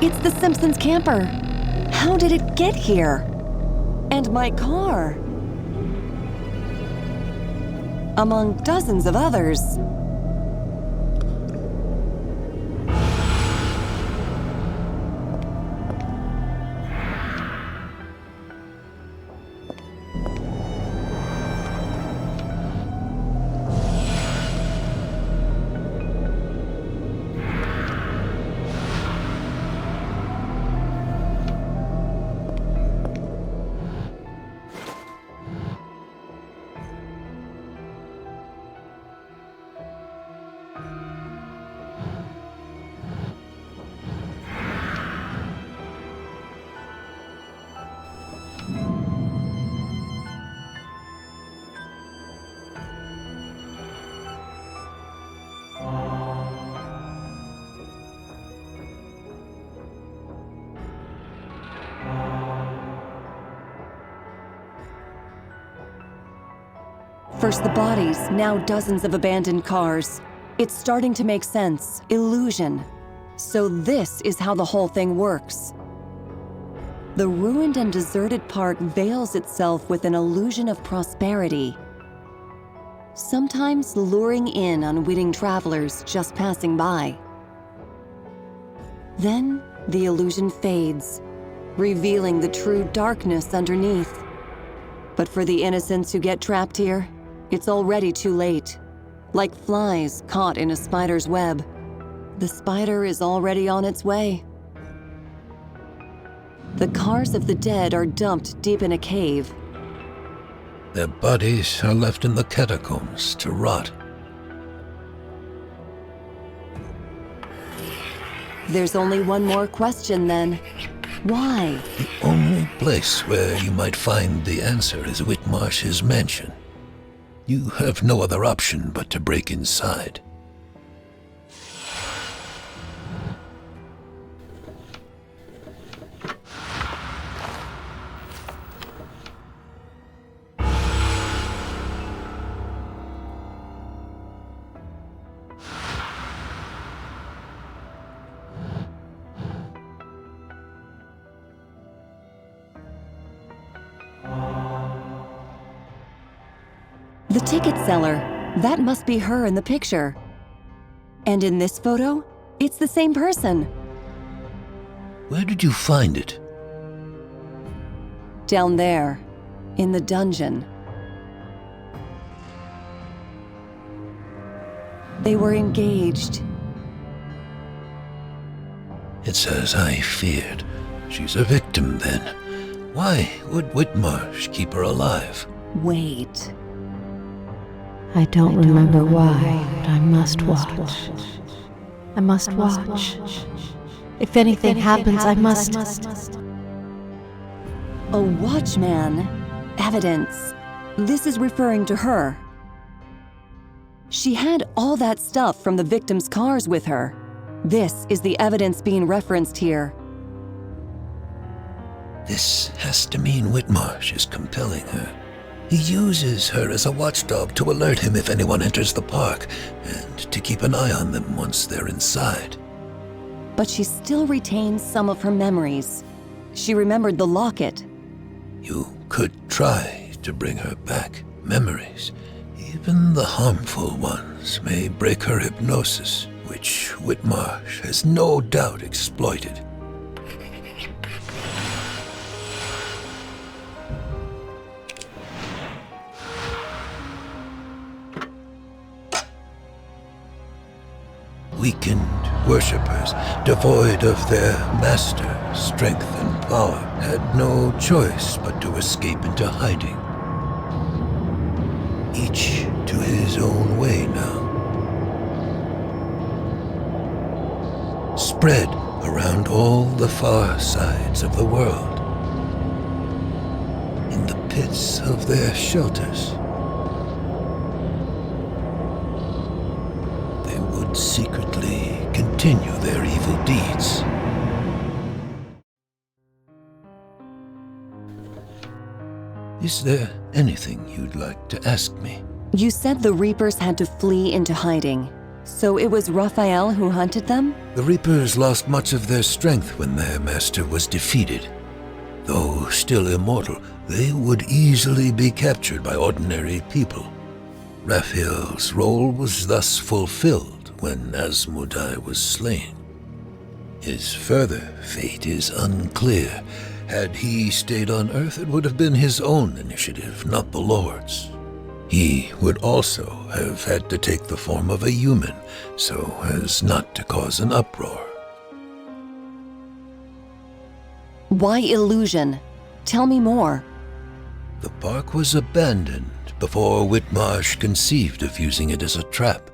S1: It's the Simpsons camper. How did it get here? And my car. Among dozens of others. First the bodies, now dozens of abandoned cars. It's starting to make sense. Illusion. So this is how the whole thing works. The ruined and deserted park veils itself with an illusion of prosperity, sometimes luring in unwitting travelers just passing by. Then the illusion fades, revealing the true darkness underneath. But for the innocents who get trapped here, it's already too late. Like flies caught in a spider's web, the spider is already on its way. The cars of the dead are dumped deep in a cave.
S5: Their bodies are left in the catacombs to rot.
S1: There's only one more question then. Why?
S5: The only place where you might find the answer is Whitmarsh's mansion. You have no other option but to break inside.
S1: The ticket seller. That must be her in the picture. And in this photo, it's the same person.
S5: Where did you find it?
S1: Down there, in the dungeon. They were engaged.
S5: It's as I feared. She's a victim then. Why would Whitmarsh keep her alive?
S1: Wait.
S4: I don't remember why, but I must watch. I must watch. If anything happens, I must.
S1: A watchman. Evidence. This is referring to her. She had all that stuff from the victims' cars with her. This is the evidence being referenced here.
S5: This has to mean Whitmarsh is compelling her. He uses her as a watchdog to alert him if anyone enters the park, and to keep an eye on them once they're inside.
S1: But she still retains some of her memories. She remembered the locket.
S5: You could try to bring her back. Memories, even the harmful ones, may break her hypnosis, which Whitmarsh has no doubt exploited. Weakened worshippers, devoid of their master, strength and power, had no choice but to escape into hiding. Each to his own way now. Spread around all the far sides of the world. In the pits of their shelters. Secretly continue their evil deeds. Is there anything you'd like to ask me?
S1: You said the Reapers had to flee into hiding. So it was Raphael who hunted them?
S5: The Reapers lost much of their strength when their master was defeated. Though still immortal, they would easily be captured by ordinary people. Raphael's role was thus fulfilled when Asmodai was slain. His further fate is unclear. Had he stayed on Earth, it would have been his own initiative, not the Lord's. He would also have had to take the form of a human, so as not to cause an uproar.
S1: Why illusion? Tell me more.
S5: The park was abandoned before Whitmarsh conceived of using it as a trap.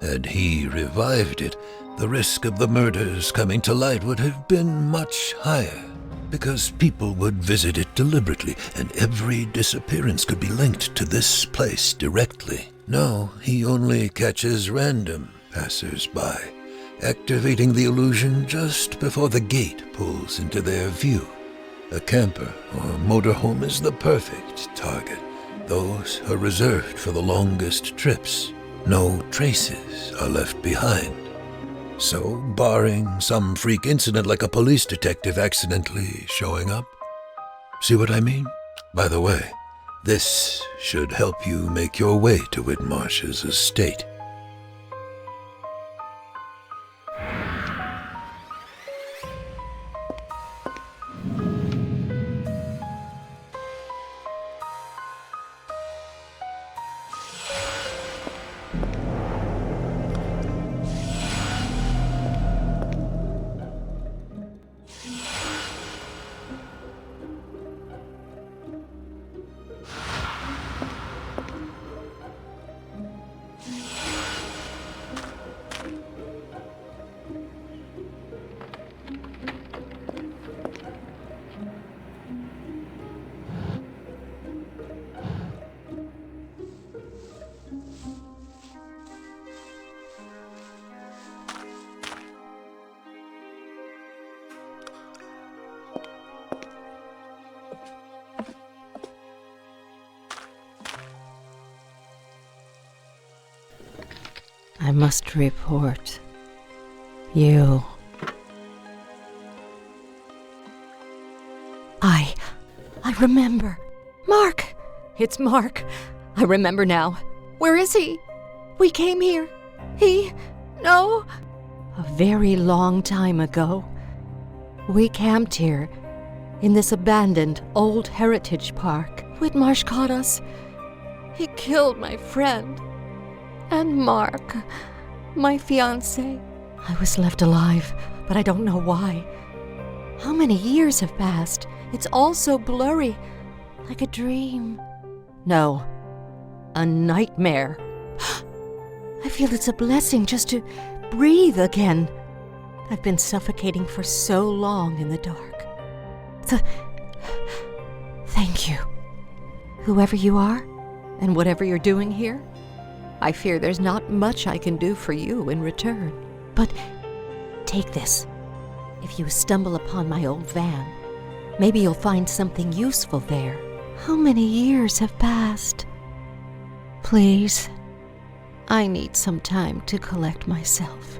S5: Had he revived it, the risk of the murders coming to light would have been much higher, because people would visit it deliberately, and every disappearance could be linked to this place directly. No, he only catches random passers-by, activating the illusion just before the gate pulls into their view. A camper or motorhome is the perfect target. Those are reserved for the longest trips. No traces are left behind. So, barring some freak incident like a police detective accidentally showing up. See what I mean? By the way, this should help you make your way to Whitmarsh's estate.
S4: I must report. You. I remember. Mark! It's Mark. I remember now. Where is he? We came here. No. A very long time ago. We camped here, in this abandoned old heritage park. Whitmarsh caught us. He killed my friend. And Mark, my fiancé. I was left alive, but I don't know why. How many years have passed? It's all so blurry, like a dream. No, a nightmare. I feel it's a blessing just to breathe again. I've been suffocating for so long in the dark. Thank you. Whoever you are, and whatever you're doing here, I fear there's not much I can do for you in return. But take this. If you stumble upon my old van, maybe you'll find something useful there. How many years have passed? Please, I need some time to collect myself.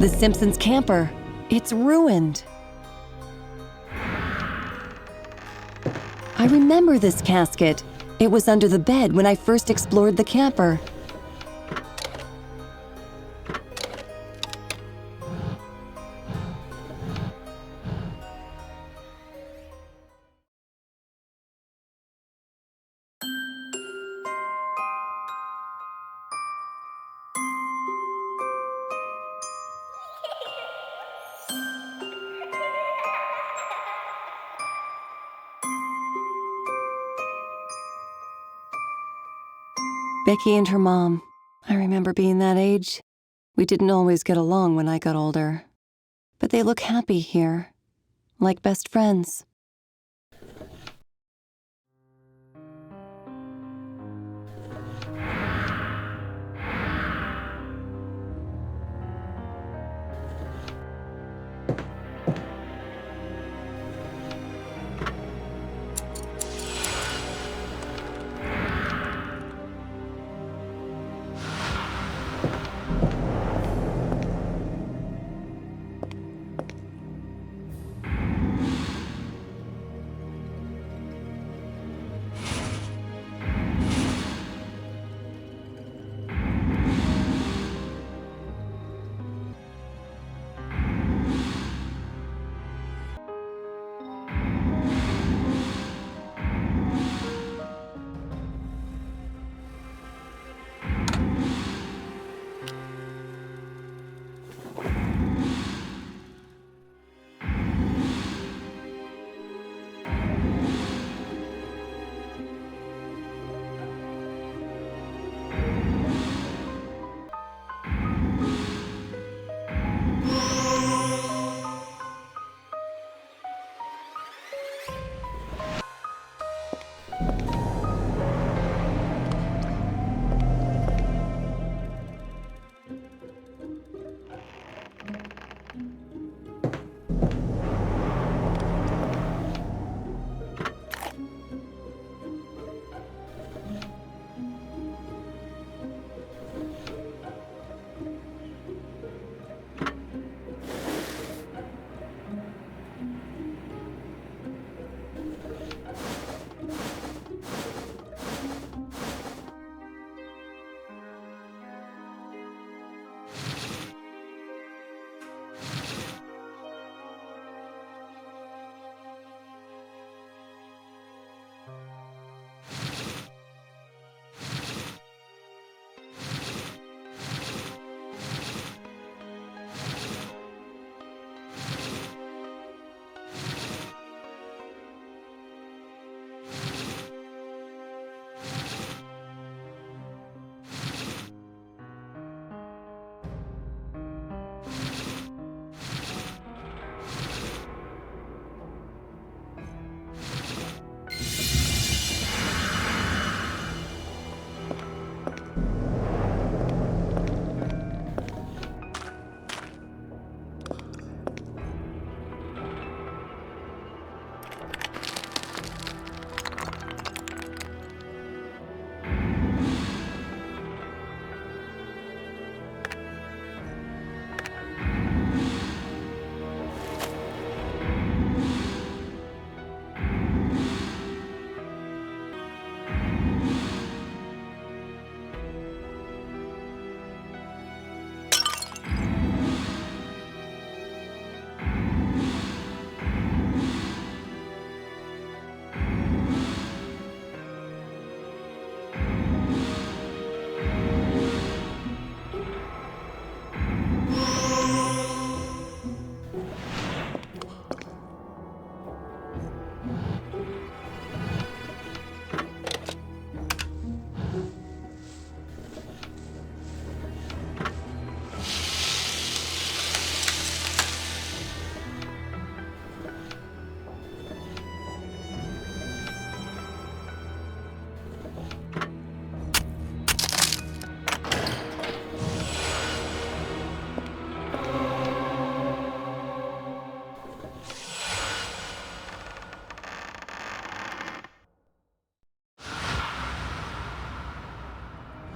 S1: The Simpsons camper. It's ruined. I remember this casket. It was under the bed when I first explored the camper. Becky and her mom. I remember being that age. We didn't always get along when I got older. But they look happy here, like best friends.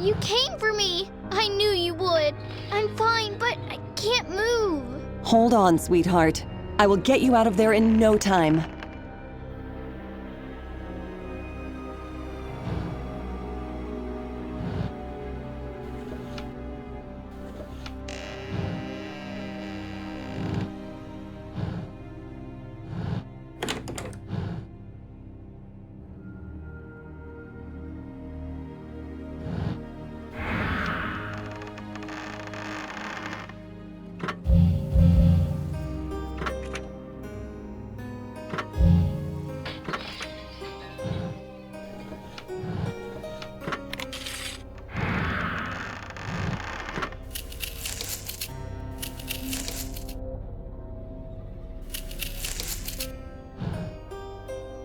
S2: You came for me! I knew you would. I'm fine, but I can't move.
S1: Hold on, sweetheart. I will get you out of there in no time.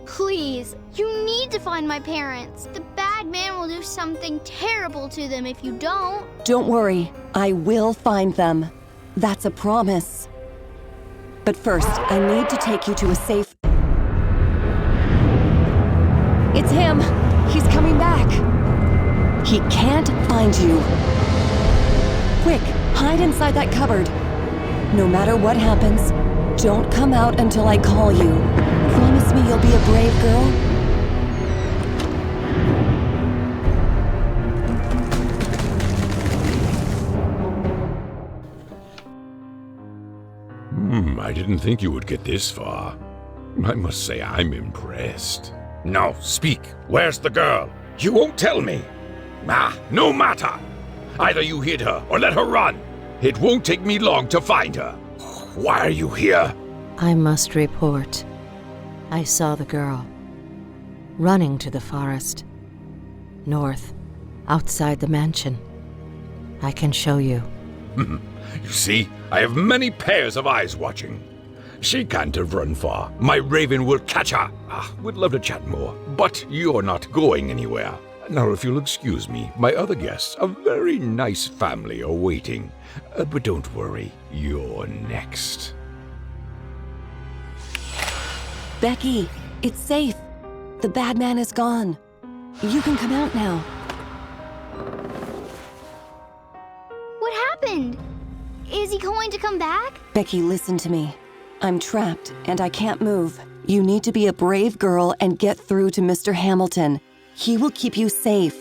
S2: Please, you need to find my parents. The bad man will do something terrible to them if you don't.
S1: Don't worry, I will find them. That's a promise. But first, I need to take you to a safe... It's him! He's coming back! He can't find you. Quick, hide inside that cupboard. No matter what happens, don't come out until I call you. Promise me you'll be a brave girl?
S3: I didn't think you would get this far. I must say I'm impressed. Now, speak. Where's the girl? You won't tell me. No matter. Either you hid her or let her run. It won't take me long to find her. Why are you here?
S4: I must report. I saw the girl running to the forest. North, outside the mansion. I can show you.
S3: You see, I have many pairs of eyes watching. She can't have run far. My raven will catch her. Would love to chat more, but you're not going anywhere. Now, if you'll excuse me, my other guests, a very nice family, are waiting. But don't worry, you're next.
S1: Becky, it's safe. The bad man is gone. You can come out now.
S2: What happened? Is he going to come back?
S1: Becky, listen to me. I'm trapped and I can't move. You need to be a brave girl and get through to Mr. Hamilton. He will keep you safe.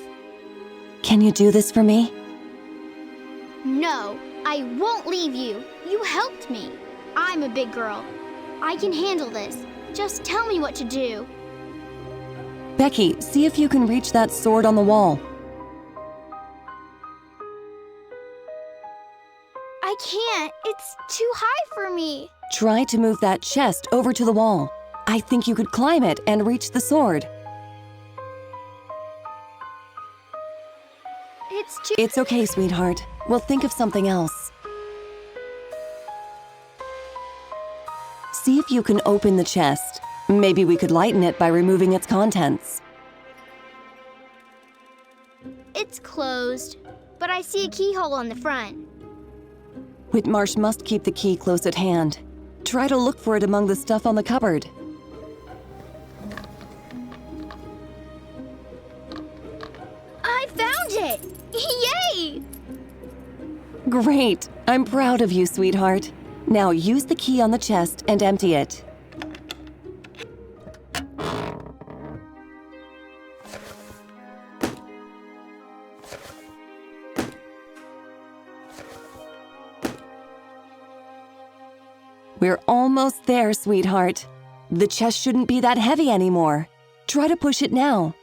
S1: Can you do this for me?
S2: No, I won't leave you. You helped me. I'm a big girl. I can handle this. Just tell me what to do.
S1: Becky, see if you can reach that sword on the wall.
S2: I can't. It's too high for me.
S1: Try to move that chest over to the wall. I think you could climb it and reach the sword. It's okay, sweetheart. We'll think of something else. See if you can open the chest. Maybe we could lighten it by removing its contents.
S2: It's closed, but I see a keyhole on the front.
S1: Whitmarsh must keep the key close at hand. Try to look for it among the stuff on the cupboard.
S2: I found it! Yay!
S1: Great! I'm proud of you, sweetheart. Now use the key on the chest and empty it. We're almost there, sweetheart. The chest shouldn't be that heavy anymore. Try to push it now.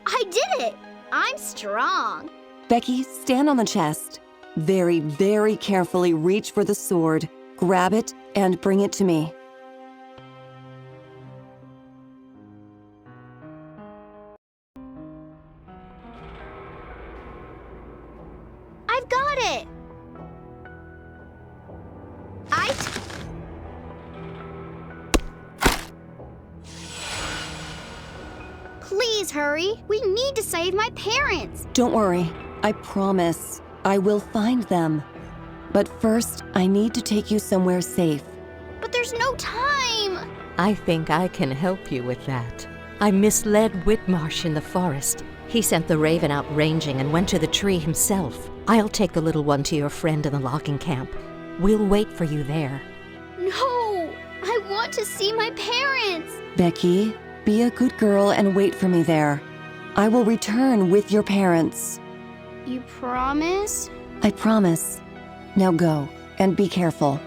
S2: I did it! I'm strong.
S1: Becky, stand on the chest. Very, very carefully reach for the sword, grab it, and bring it to me.
S2: I've got it! Please hurry. We need to save my parents.
S1: Don't worry. I promise. I will find them. But first, I need to take you somewhere safe.
S2: But there's no time.
S4: I think I can help you with that. I misled Whitmarsh in the forest. He sent the raven out ranging and went to the tree himself. I'll take the little one to your friend in the logging camp. We'll wait for you there.
S2: No! I want to see my parents!
S1: Becky, be a good girl and wait for me there. I will return with your parents.
S2: You promise?
S1: I promise. Now go, and be careful.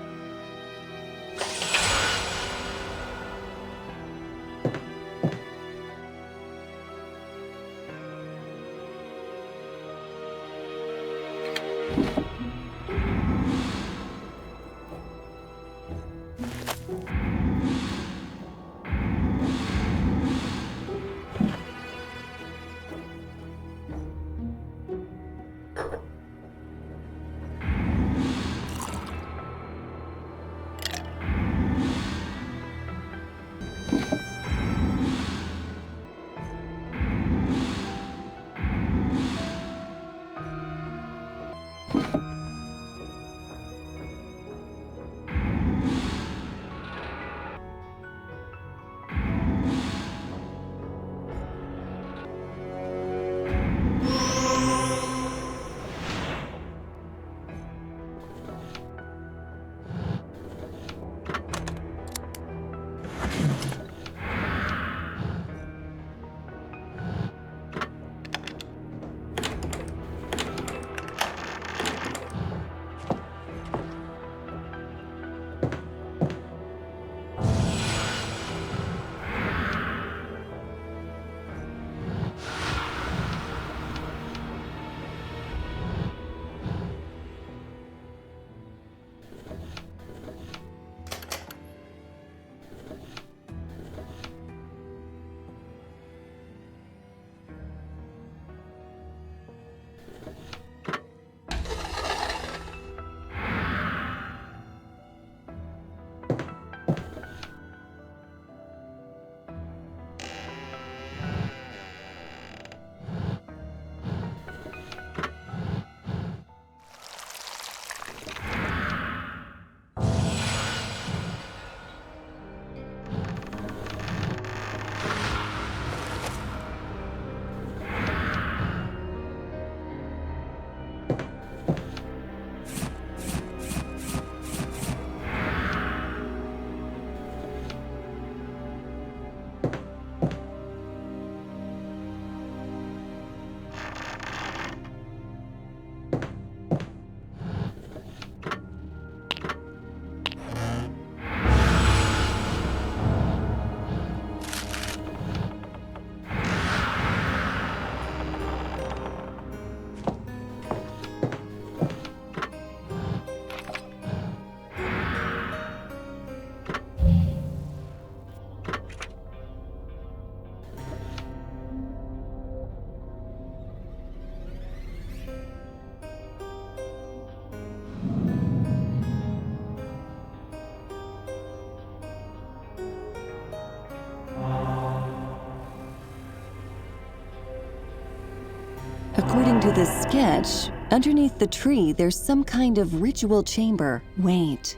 S1: According to this sketch, underneath the tree there's some kind of ritual chamber. Wait.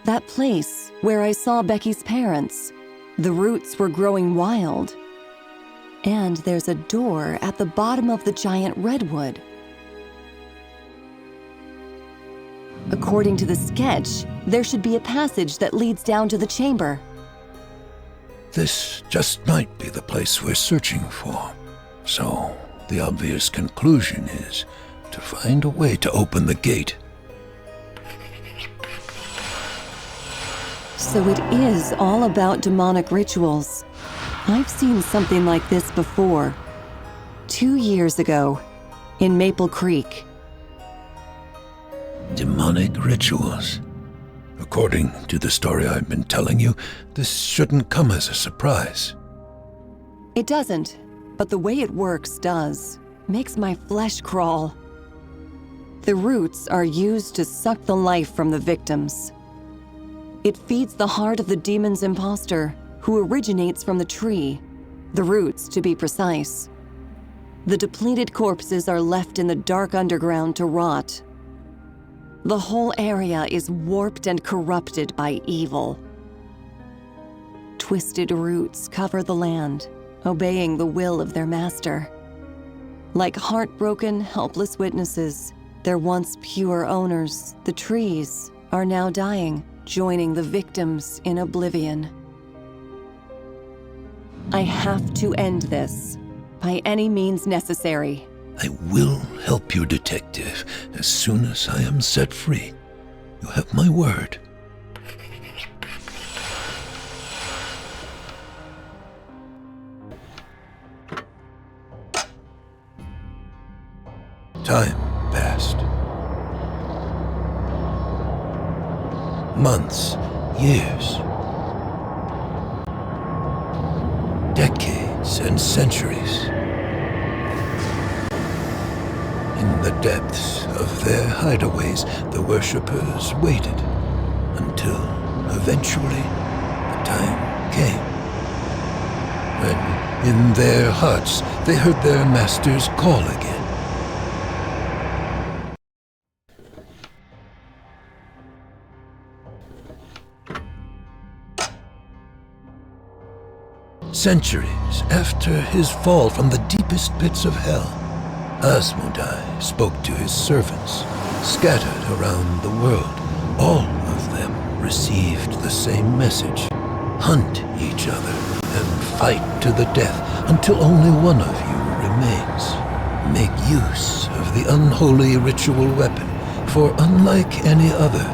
S1: That place where I saw Becky's parents, the roots were growing wild. And there's a door at the bottom of the giant redwood. According to the sketch, there should be a passage that leads down to the chamber.
S5: This just might be the place we're searching for. So, the obvious conclusion is to find a way to open the gate.
S1: So it is all about demonic rituals. I've seen something like this before. 2 years ago, in Maple Creek.
S5: Demonic rituals. According to the story I've been telling you, this shouldn't come as a surprise.
S1: It doesn't, but the way it works does. Makes my flesh crawl. The roots are used to suck the life from the victims. It feeds the heart of the demon's imposter, who originates from the tree, the roots to be precise. The depleted corpses are left in the dark underground to rot. The whole area is warped and corrupted by evil. Twisted roots cover the land, obeying the will of their master. Like heartbroken, helpless witnesses, their once pure owners, the trees, are now dying, joining the victims in oblivion. I have to end this, by any means necessary.
S5: I will help you, Detective, as soon as I am set free. You have my word. Time passed. Months, years, decades and centuries. In the depths of their hideaways, the worshippers waited until eventually the time came when in their hearts they heard their master's call again. Centuries after his fall from the deepest pits of hell, Asmodai spoke to his servants, scattered around the world. All of them received the same message: hunt each other and fight to the death until only one of you remains. Make use of the unholy ritual weapon, for unlike any other,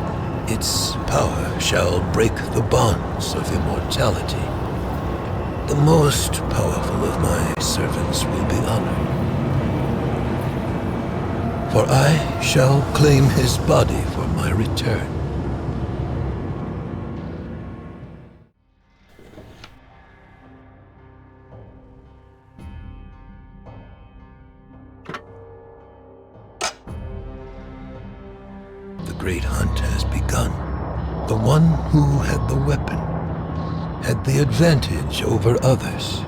S5: its power shall break the bonds of immortality. The most powerful of my servants will be honored, for I shall claim his body for my return. The great hunt has begun. The one who had the weapon had the advantage over others,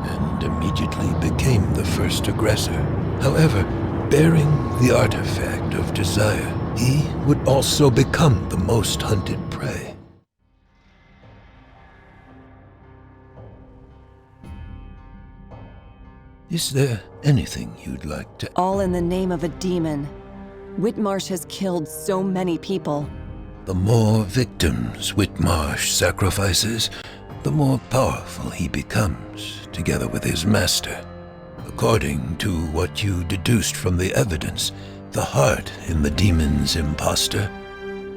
S5: and immediately became the first aggressor. However, bearing the artifact of desire, he would also become the most hunted prey. Is there anything you'd like to...
S1: All in the name of a demon. Whitmarsh has killed so many people.
S5: The more victims Whitmarsh sacrifices, the more powerful he becomes, together with his master. According to what you deduced from the evidence, the heart in the demon's imposter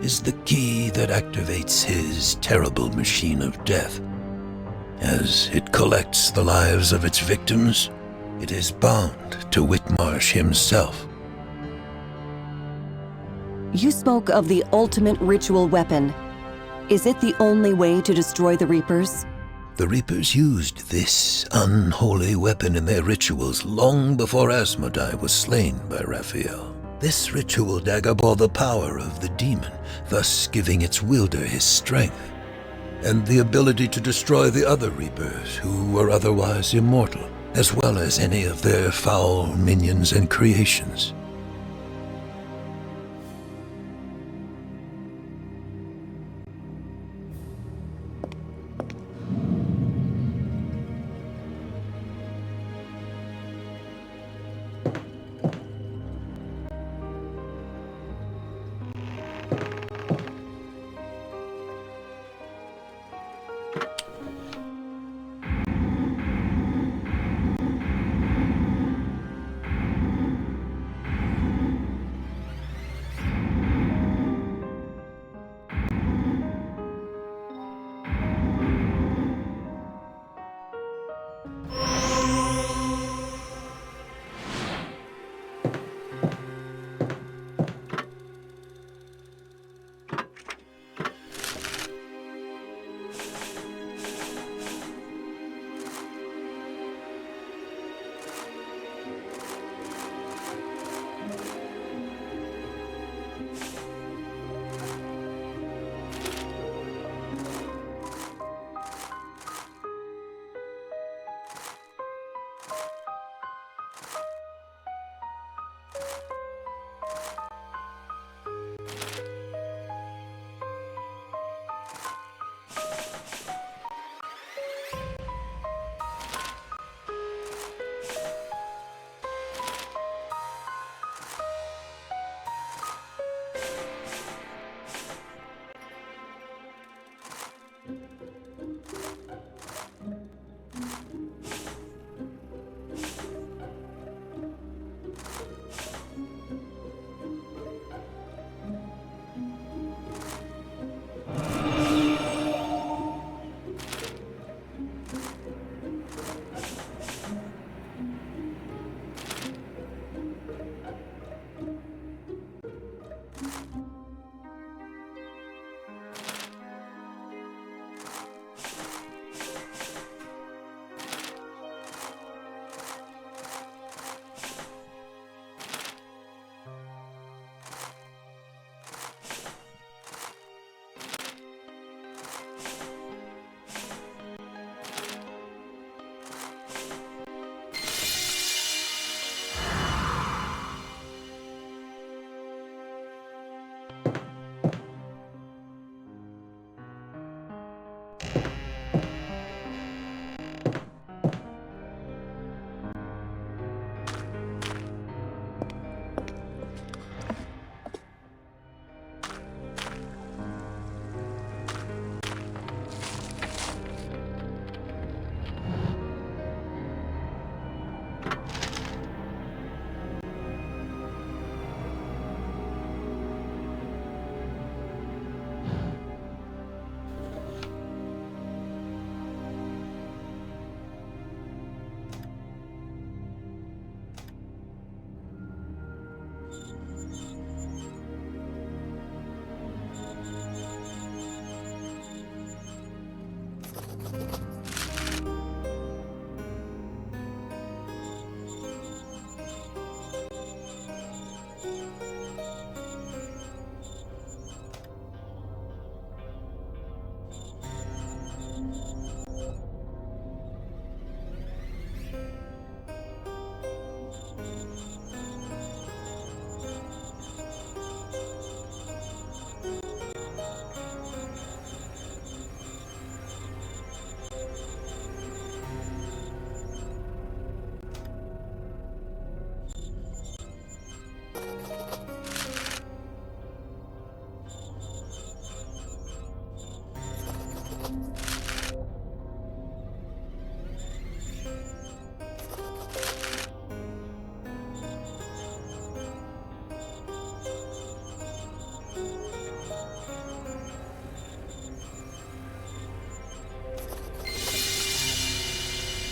S5: is the key that activates his terrible machine of death. As it collects the lives of its victims, it is bound to Whitmarsh himself.
S1: You spoke of the ultimate ritual weapon. Is it the only way to destroy the Reapers?
S5: The Reapers used this unholy weapon in their rituals long before Asmodai was slain by Raphael. This ritual dagger bore the power of the demon, thus giving its wielder his strength, and the ability to destroy the other Reapers who were otherwise immortal, as well as any of their foul minions and creations.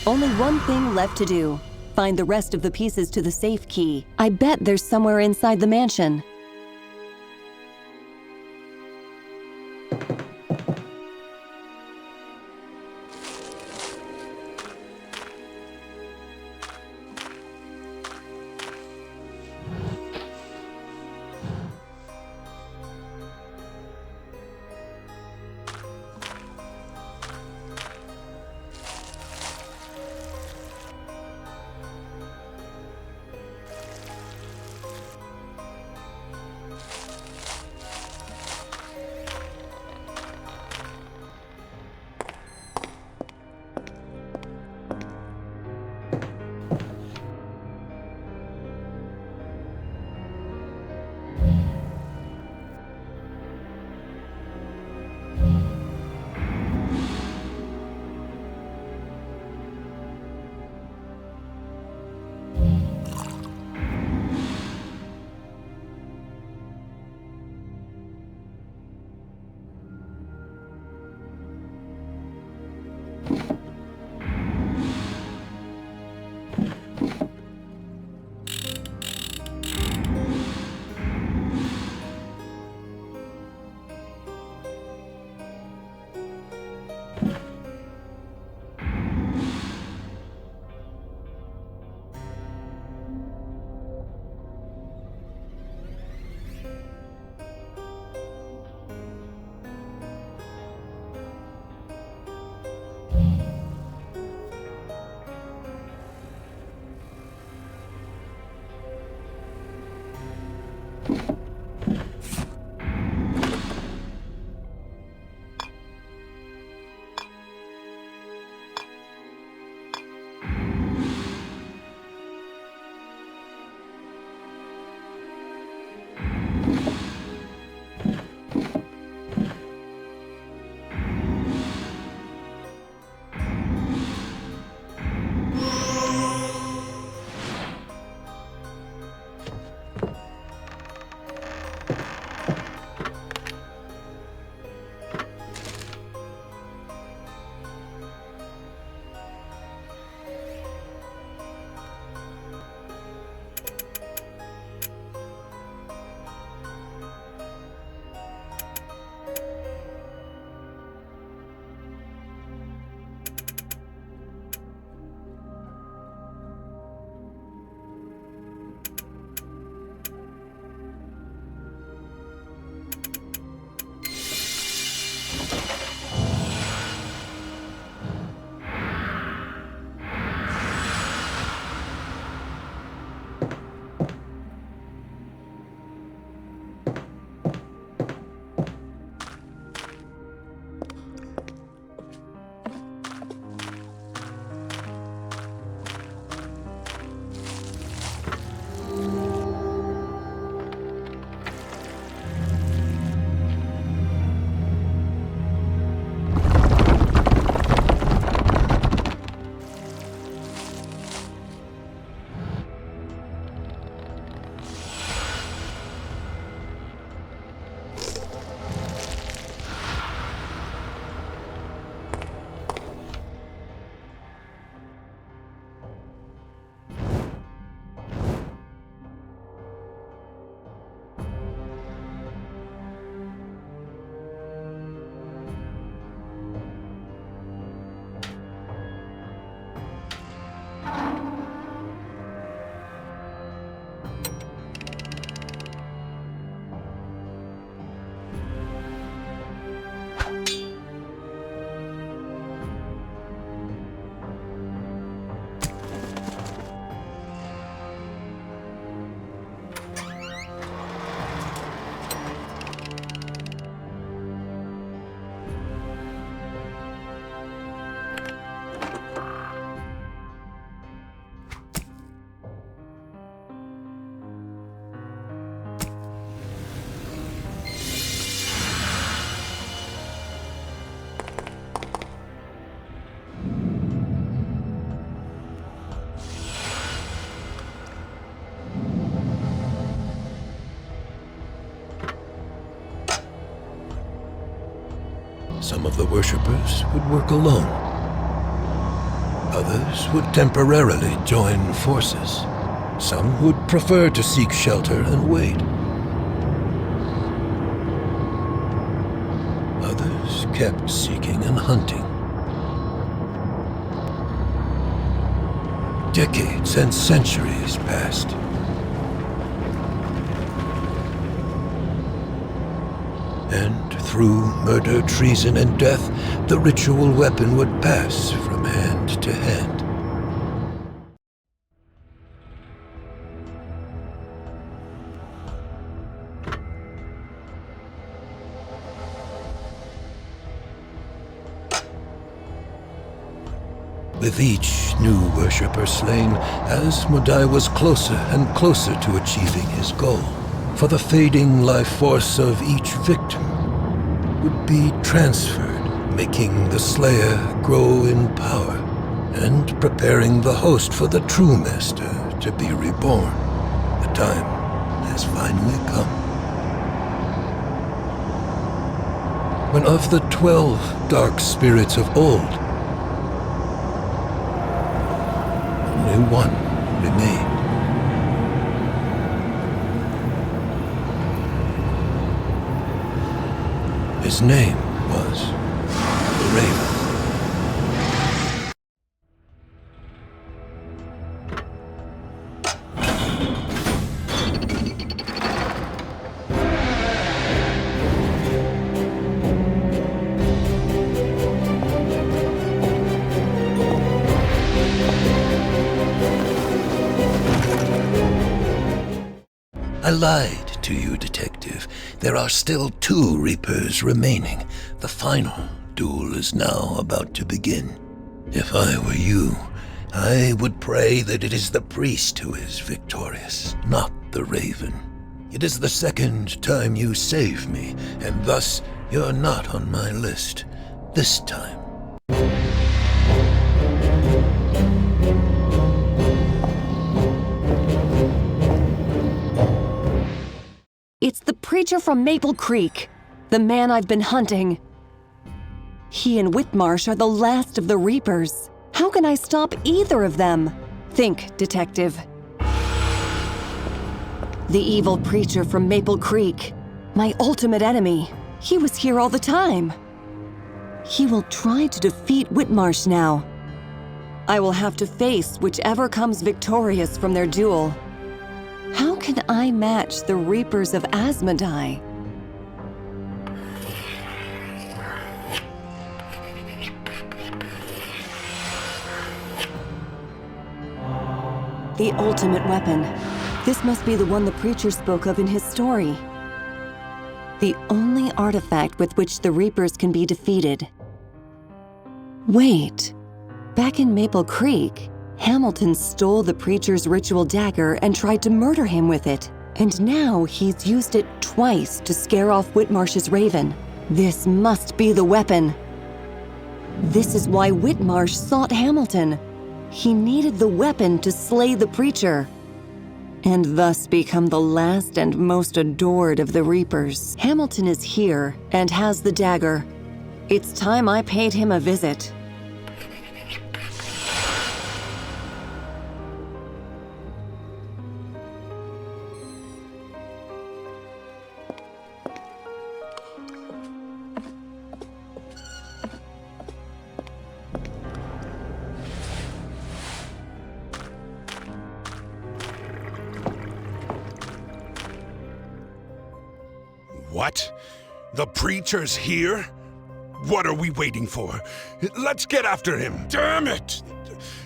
S1: Only one thing left to do. Find the rest of the pieces to the safe key. I bet there's somewhere inside the mansion.
S5: Some of the worshippers would work alone. Others would temporarily join forces. Some would prefer to seek shelter and wait. Others kept seeking and hunting. Decades and centuries passed. And through murder, treason, and death, the ritual weapon would pass from hand to hand. With each new worshipper slain, Asmodai was closer and closer to achieving his goal. For the fading life force of each victim would be transferred, making the Slayer grow in power, and preparing the host for the true Master to be reborn. The time has finally come. When of the 12 dark spirits of old, only one remained. His name was the Raven. I lied to you, Detective. There are still 2 Reapers remaining. The final duel is now about to begin. If I were you, I would pray that it is the priest who is victorious, not the Raven. It is the second time you save me, and thus you're not on my list. This time.
S1: It's the preacher from Maple Creek, the man I've been hunting. He and Whitmarsh are the last of the Reapers. How can I stop either of them? Think, Detective. The evil preacher from Maple Creek, my ultimate enemy. He was here all the time. He will try to defeat Whitmarsh now. I will have to face whichever comes victorious from their duel. How can I match the Reapers of Asmodai? The ultimate weapon. This must be the one the preacher spoke of in his story. The only artifact with which the Reapers can be defeated. Wait, back in Maple Creek, Hamilton stole the preacher's ritual dagger and tried to murder him with it. And now he's used it twice to scare off Whitmarsh's Raven. This must be the weapon. This is why Whitmarsh sought Hamilton. He needed the weapon to slay the preacher, and thus become the last and most adored of the Reapers. Hamilton is here and has the dagger. It's time I paid him a visit.
S6: What? The preacher's here? What are we waiting for? Let's get after him. Damn it!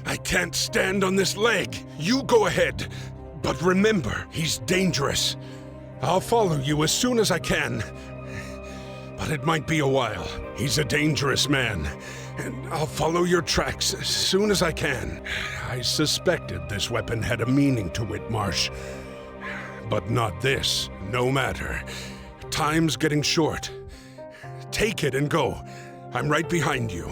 S6: I can't stand on this leg. You go ahead. But remember, he's dangerous. I'll follow you as soon as I can. But it might be a while. He's a dangerous man. And I'll follow your tracks as soon as I can. I suspected this weapon had a meaning to Whitmarsh. But not this. No matter. Time's getting short. Take it and go. I'm right behind you.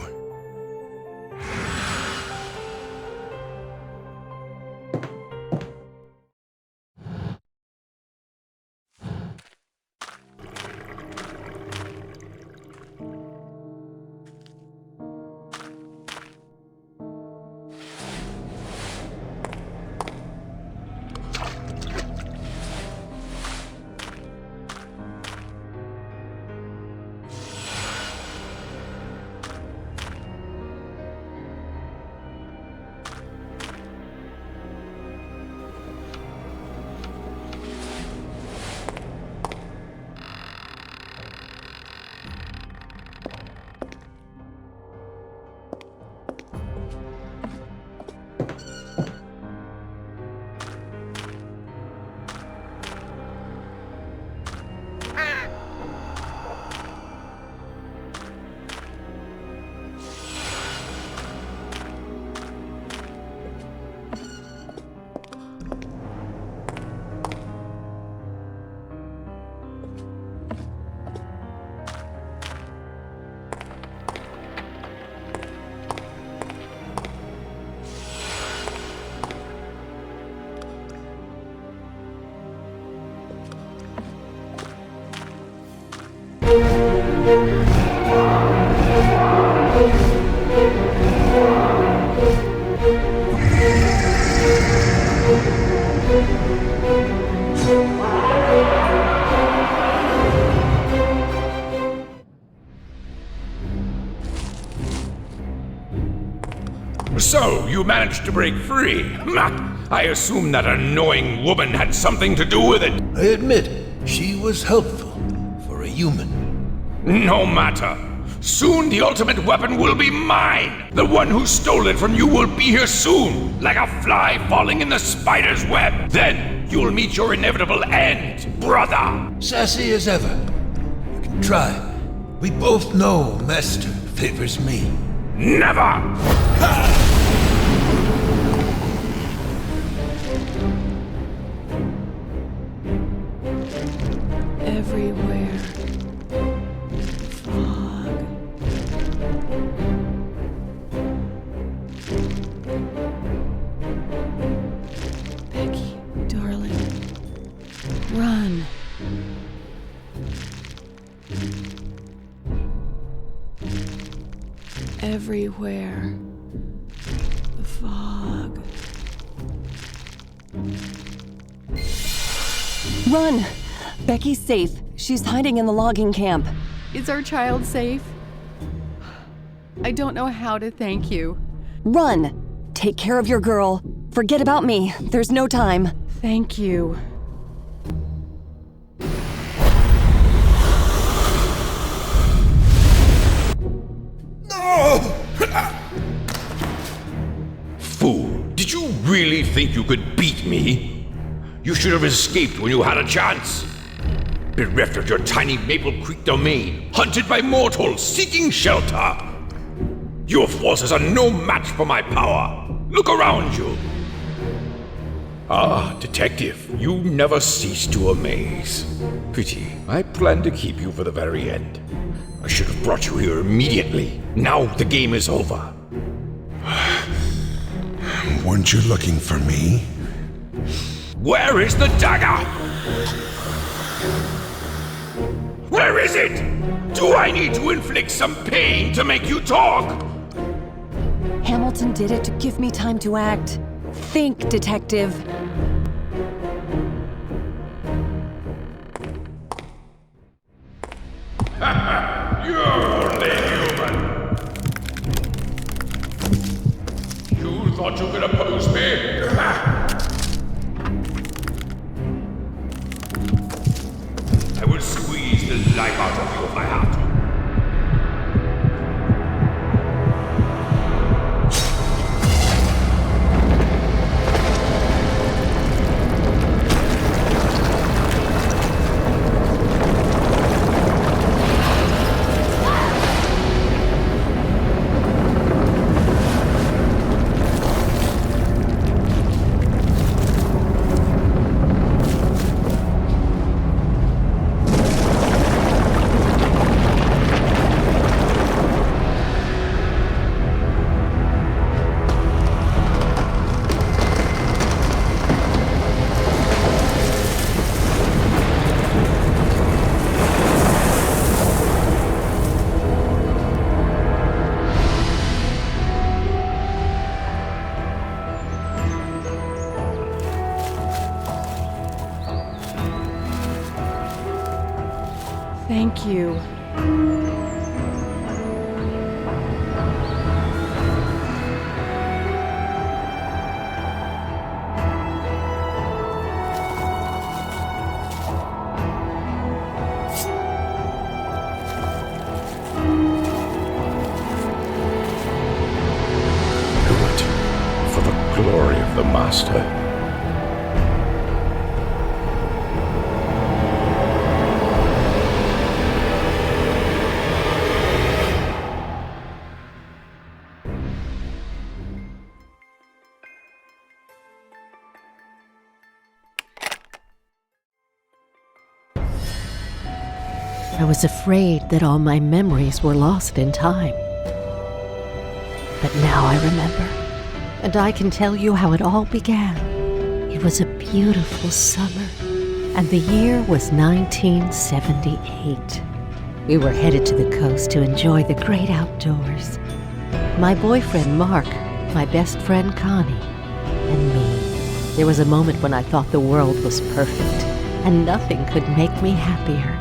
S3: So, you managed to break free. I assume that annoying woman had something to do with it.
S5: I admit, she was helpful for a human.
S3: No matter. Soon the ultimate weapon will be mine. The one who stole it from you will be here soon, like a fly falling in the spider's web. Then you'll meet your inevitable end, brother.
S5: Sassy as ever. You can try. We both know Master favors me.
S3: Never!
S7: Everywhere. Fog. Becky, darling. Run. Everywhere. The fog.
S1: Run! Becky's safe. She's hiding in the logging camp.
S7: Is our child safe? I don't know how to thank you.
S1: Run! Take care of your girl. Forget about me. There's no time.
S7: Thank you.
S3: Fool, did you really think you could beat me? You should have escaped when you had a chance. Bereft of your tiny Maple Creek domain, hunted by mortals seeking shelter. Your forces are no match for my power. Look around you. Ah, detective, you never cease to amaze. Pity, I planned to keep you for the very end. I should have brought you here immediately. Now the game is over.
S6: Weren't you looking for me?
S3: Where is the dagger? Where is it? Do I need to inflict some pain to make you talk?
S1: Hamilton did it to give me time to act. Think, detective.
S3: You're only human. You thought you could oppose me? I will squeeze the life out of you if I have to.
S7: Thank you.
S3: Do it for the glory of the Master.
S4: I was afraid that all my memories were lost in time. But now I remember, and I can tell you how it all began. It was a beautiful summer, and the year was 1978. We were headed to the coast to enjoy the great outdoors. My boyfriend Mark, my best friend Connie, and me. There was a moment when I thought the world was perfect, and nothing could make me happier.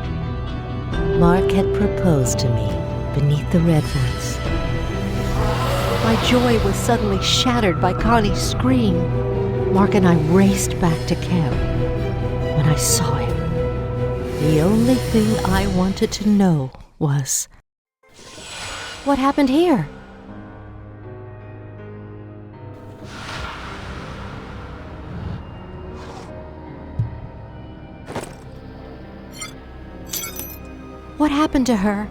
S4: Mark had proposed to me beneath the redwoods. My joy was suddenly shattered by Connie's scream. Mark and I raced back to camp. When I saw him, the only thing I wanted to know was, what happened here? What happened to her?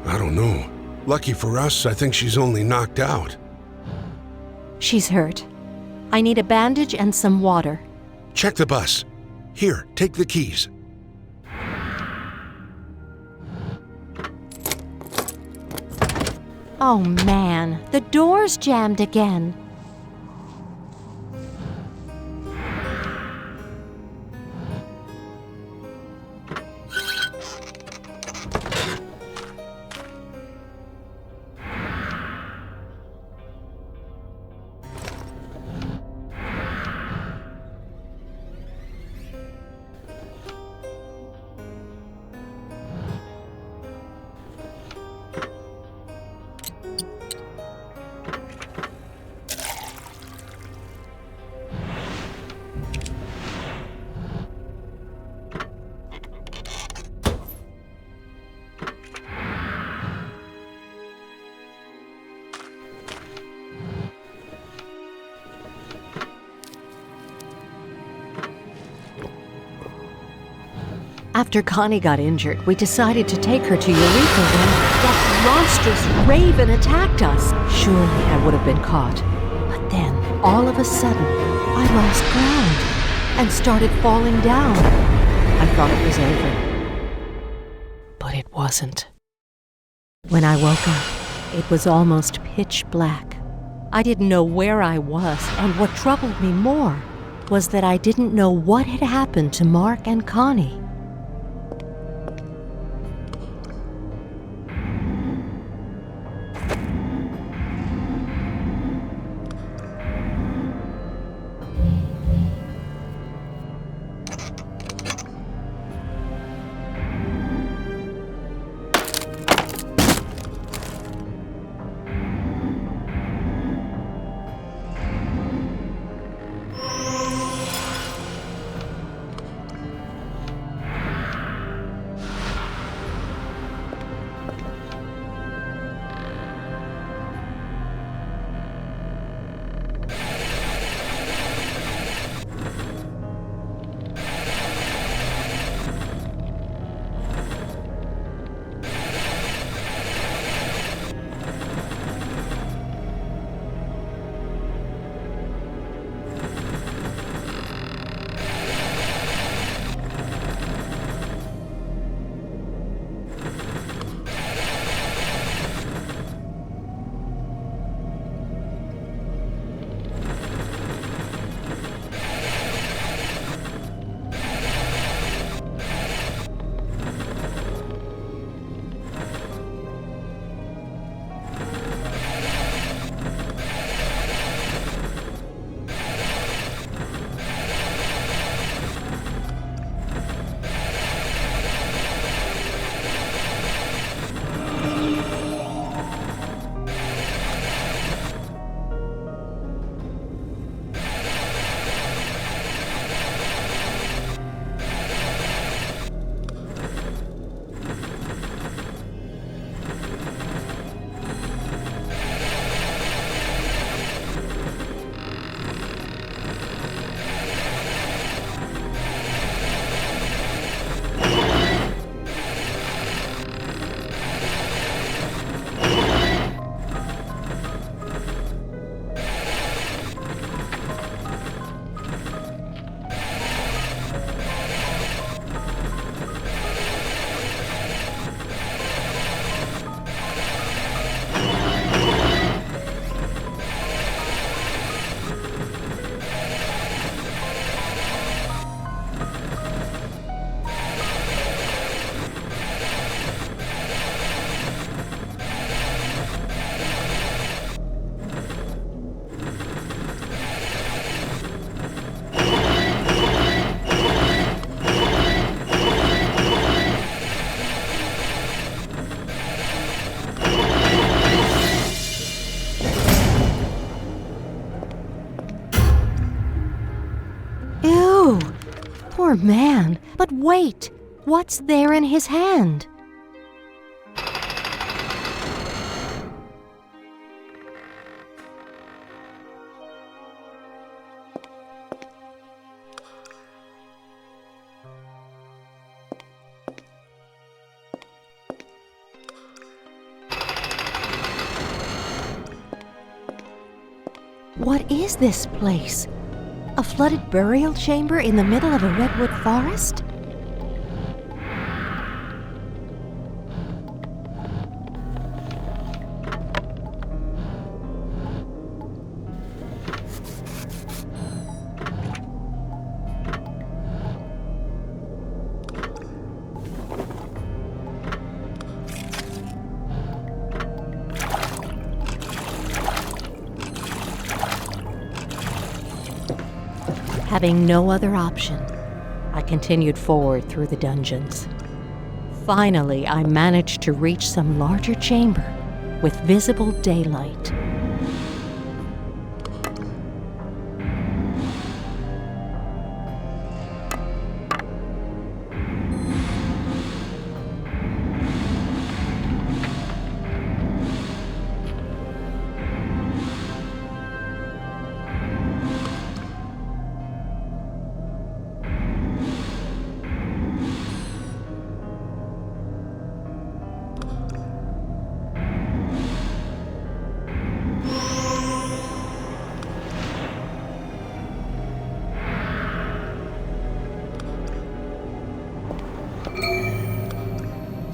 S6: I don't know. Lucky for us, I think she's only knocked out.
S4: She's hurt. I need a bandage and some water.
S6: Check the bus. Here, take the keys.
S4: Oh man, the door's jammed again. After Connie got injured, we decided to take her to Eureka when that monstrous raven attacked us. Surely I would have been caught. But then, all of a sudden, I lost ground and started falling down. I thought it was over. But it wasn't. When I woke up, it was almost pitch black. I didn't know where I was, and what troubled me more was that I didn't know what had happened to Mark and Connie. Poor man. But wait, what's there in his hand? What is this place? A flooded burial chamber in the middle of a redwood forest? Having no other option, I continued forward through the dungeons. Finally, I managed to reach some larger chamber with visible daylight.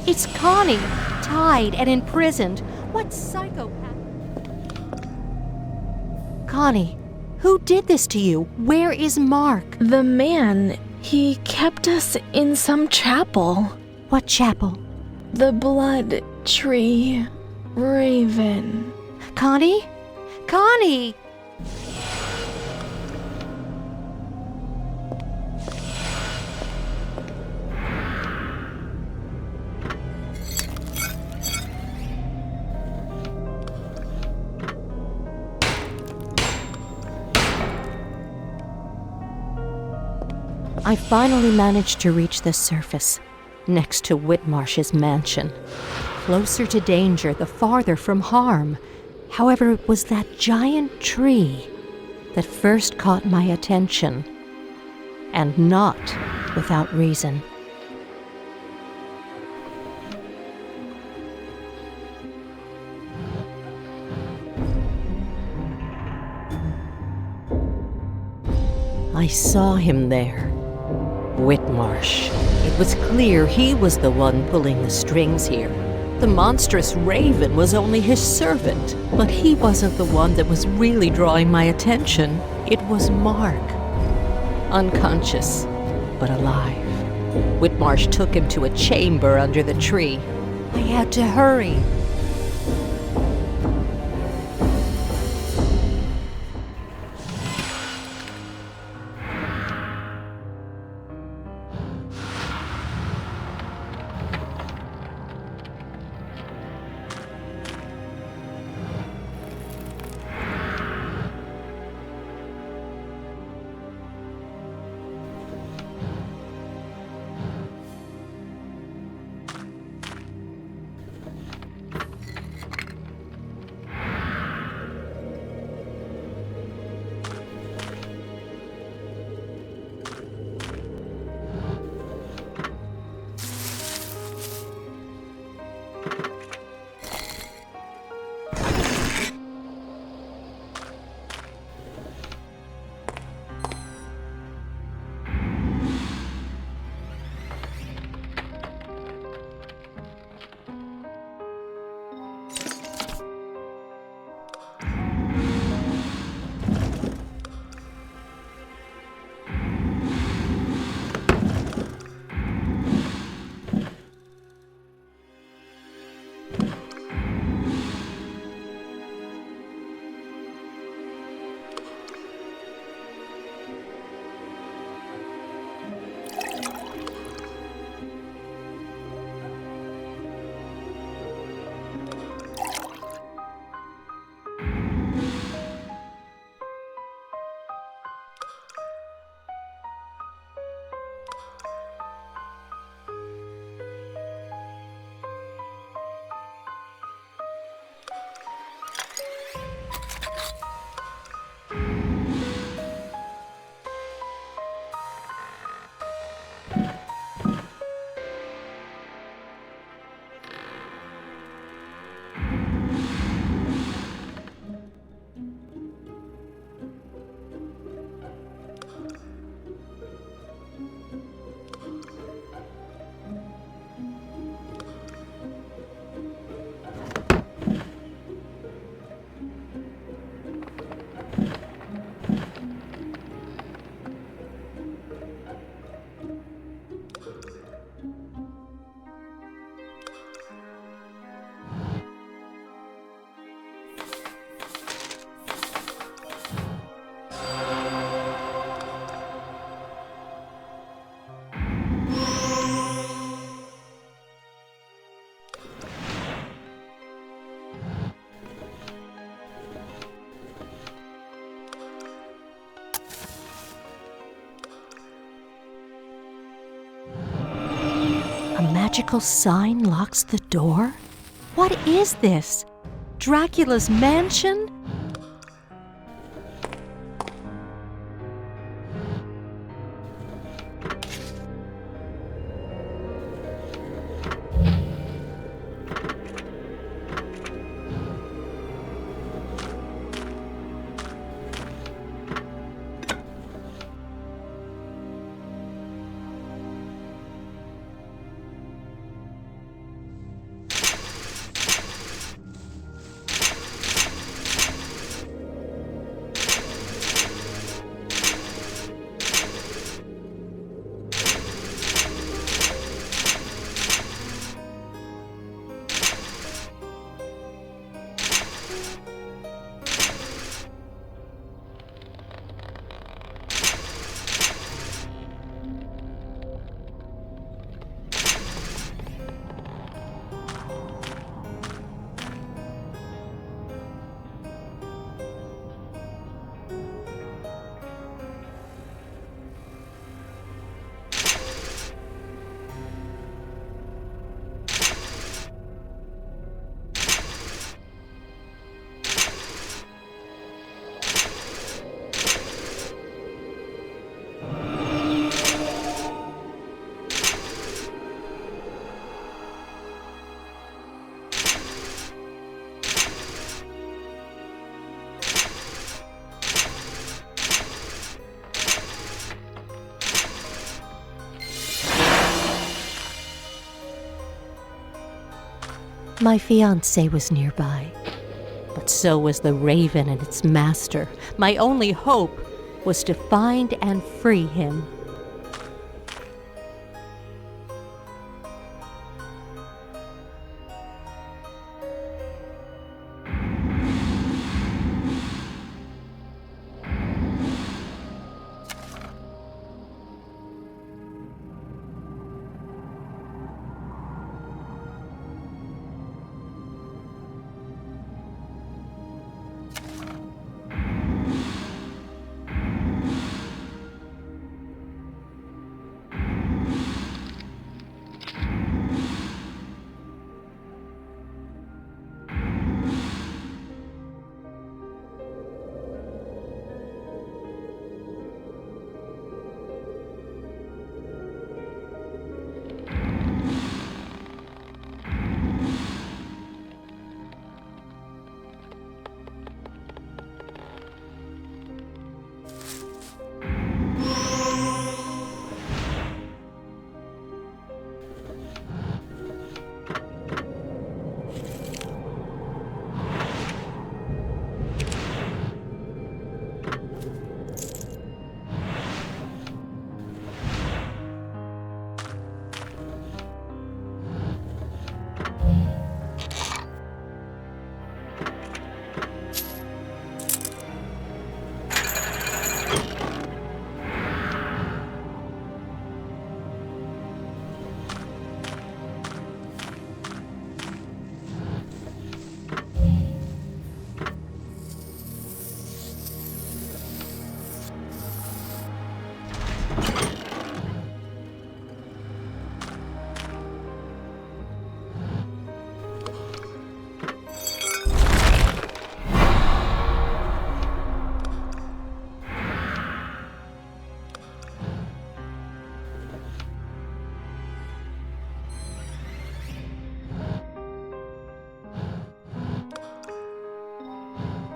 S4: It's Connie, tied and imprisoned. What psychopath? Connie, who did this to you? Where is Mark?
S8: The man, he kept us in some chapel.
S4: What chapel?
S8: The Blood Tree Raven.
S4: Connie? Connie! I finally managed to reach the surface, next to Whitmarsh's mansion. Closer to danger, the farther from harm. However, it was that giant tree that first caught my attention. And not without reason. I saw him there. Whitmarsh. It was clear he was the one pulling the strings here. The monstrous raven was only his servant, but he wasn't the one that was really drawing my attention. It was Mark. Unconscious, but alive. Whitmarsh took him to a chamber under the tree. I had to hurry. magical sign locks the door? What is this? Dracula's mansion? My fiancé was nearby, but so was the raven and its master. My only hope was to find and free him.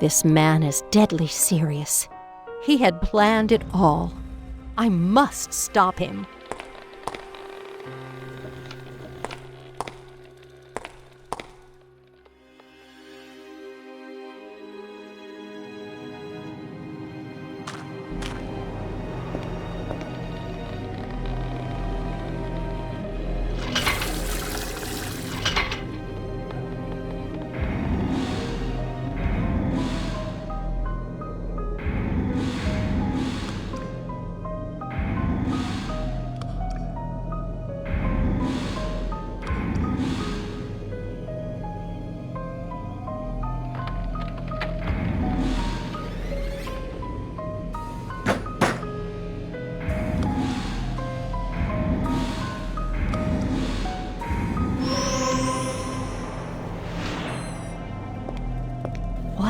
S4: This man is deadly serious. He had planned it all. I must stop him.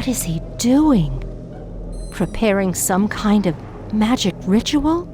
S4: What is he doing? Preparing some kind of magic ritual?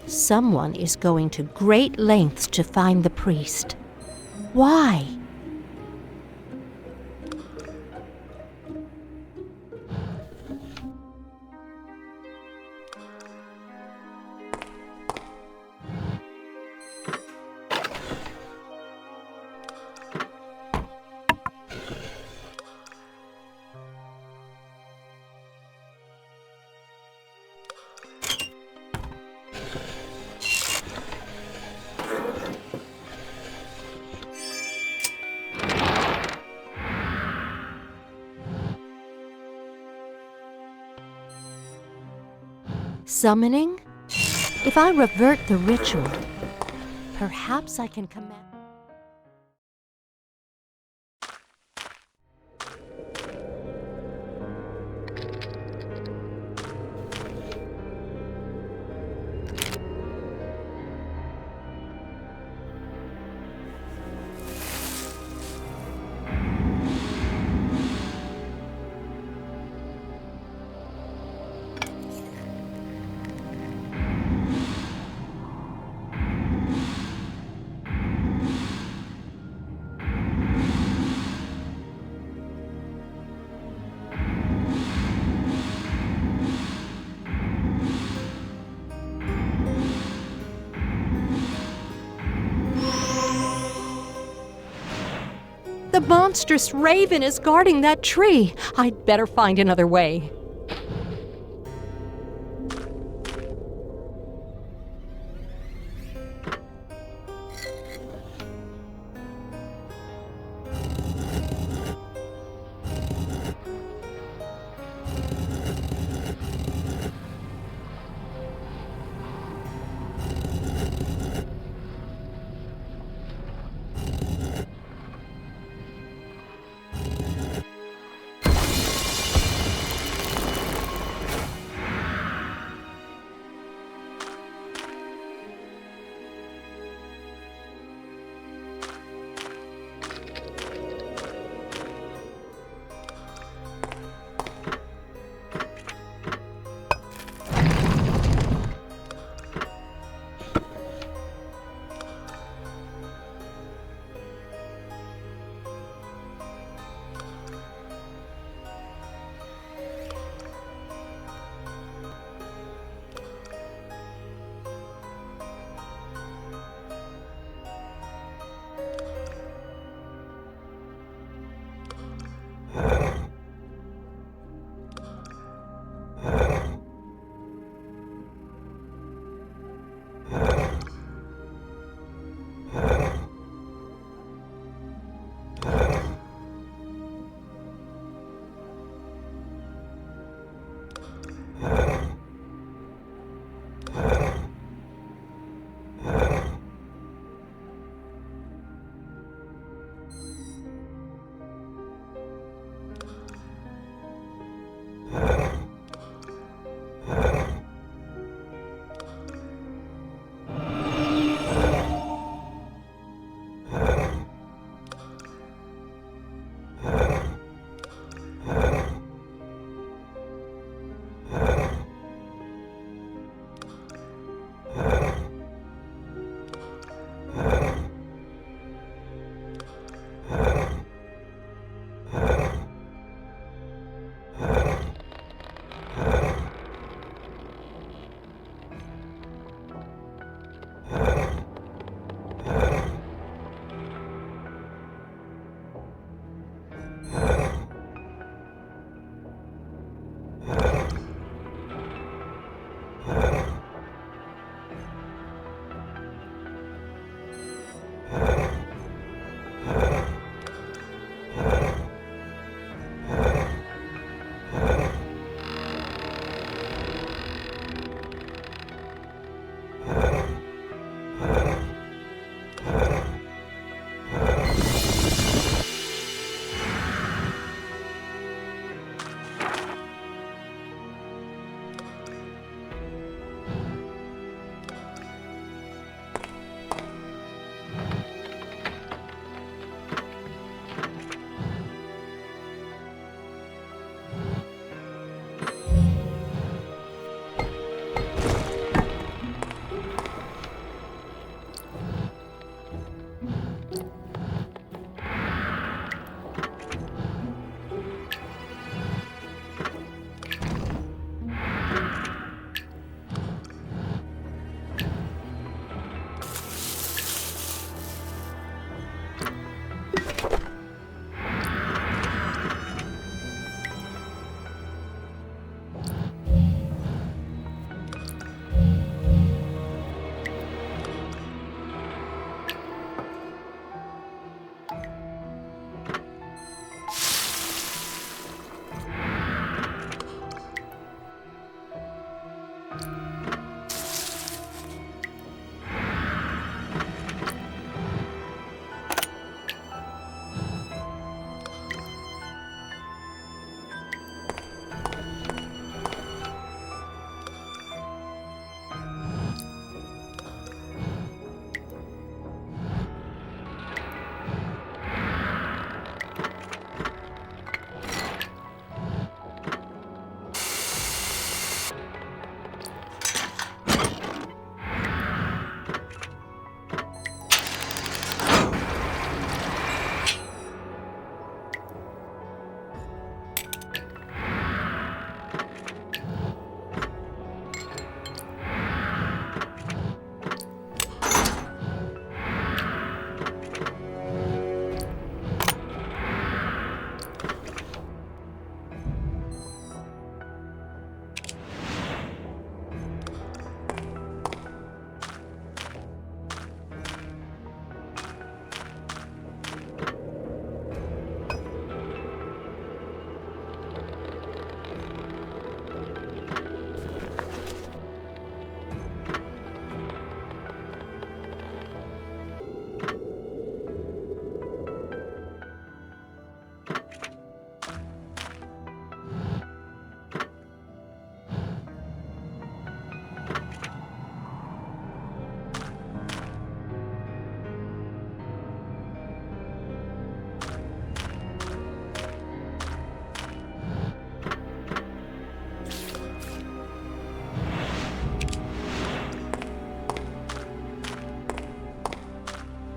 S4: Someone is going to great lengths to find the priest. Why? Summoning? If I revert the ritual, perhaps I can command... monstrous raven is guarding that tree. I'd better find another way.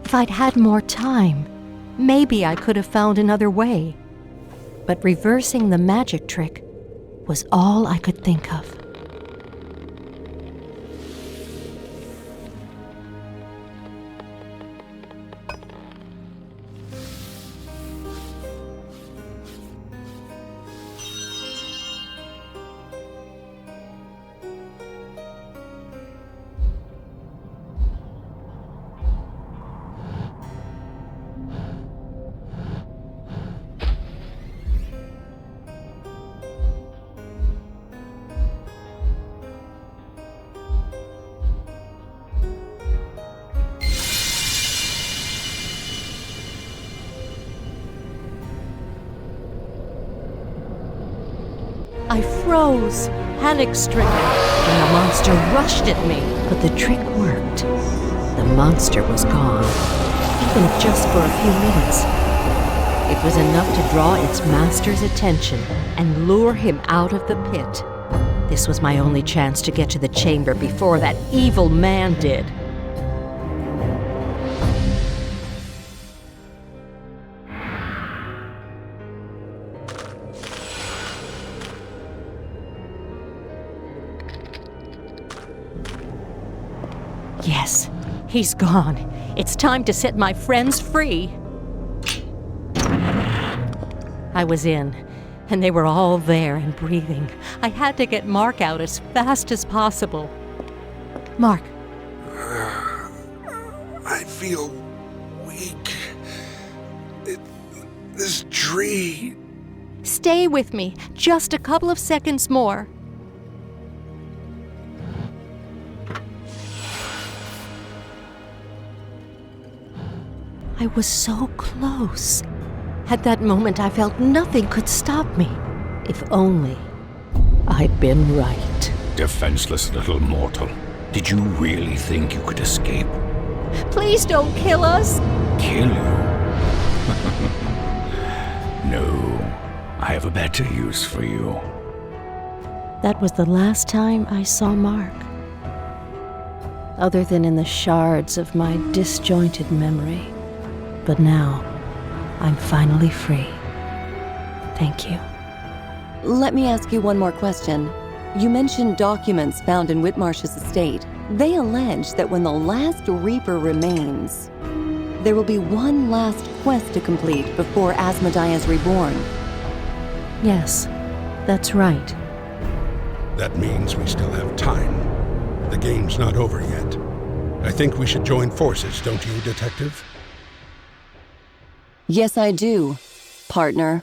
S4: If I'd had more time, maybe I could have found another way. But reversing the magic trick was all I could think of. I froze, panic-stricken, when the monster rushed at me. But the trick worked. The monster was gone, even if just for a few minutes. It was enough to draw its master's attention and lure him out of the pit. This was my only chance to get to the chamber before that evil man did. Yes, he's gone. It's time to set my friends free. I was in, and they were all there and breathing. I had to get Mark out as fast as possible. Mark.
S6: I feel weak. This tree...
S4: Stay with me, just a couple of seconds more. I was so close. At that moment, I felt nothing could stop me. If only I'd been right.
S3: Defenseless little mortal. Did you really think you could escape?
S4: Please don't kill us.
S3: Kill you? No, I have a better use for you.
S4: That was the last time I saw Mark. Other than in the shards of my disjointed memory. But now, I'm finally free. Thank you.
S1: Let me ask you one more question. You mentioned documents found in Whitmarsh's estate. They allege that when the last Reaper remains, there will be one last quest to complete before Asmodeia is reborn.
S4: Yes, that's right.
S6: That means we still have time. The game's not over yet. I think we should join forces, don't you, Detective?
S1: Yes, I do, partner.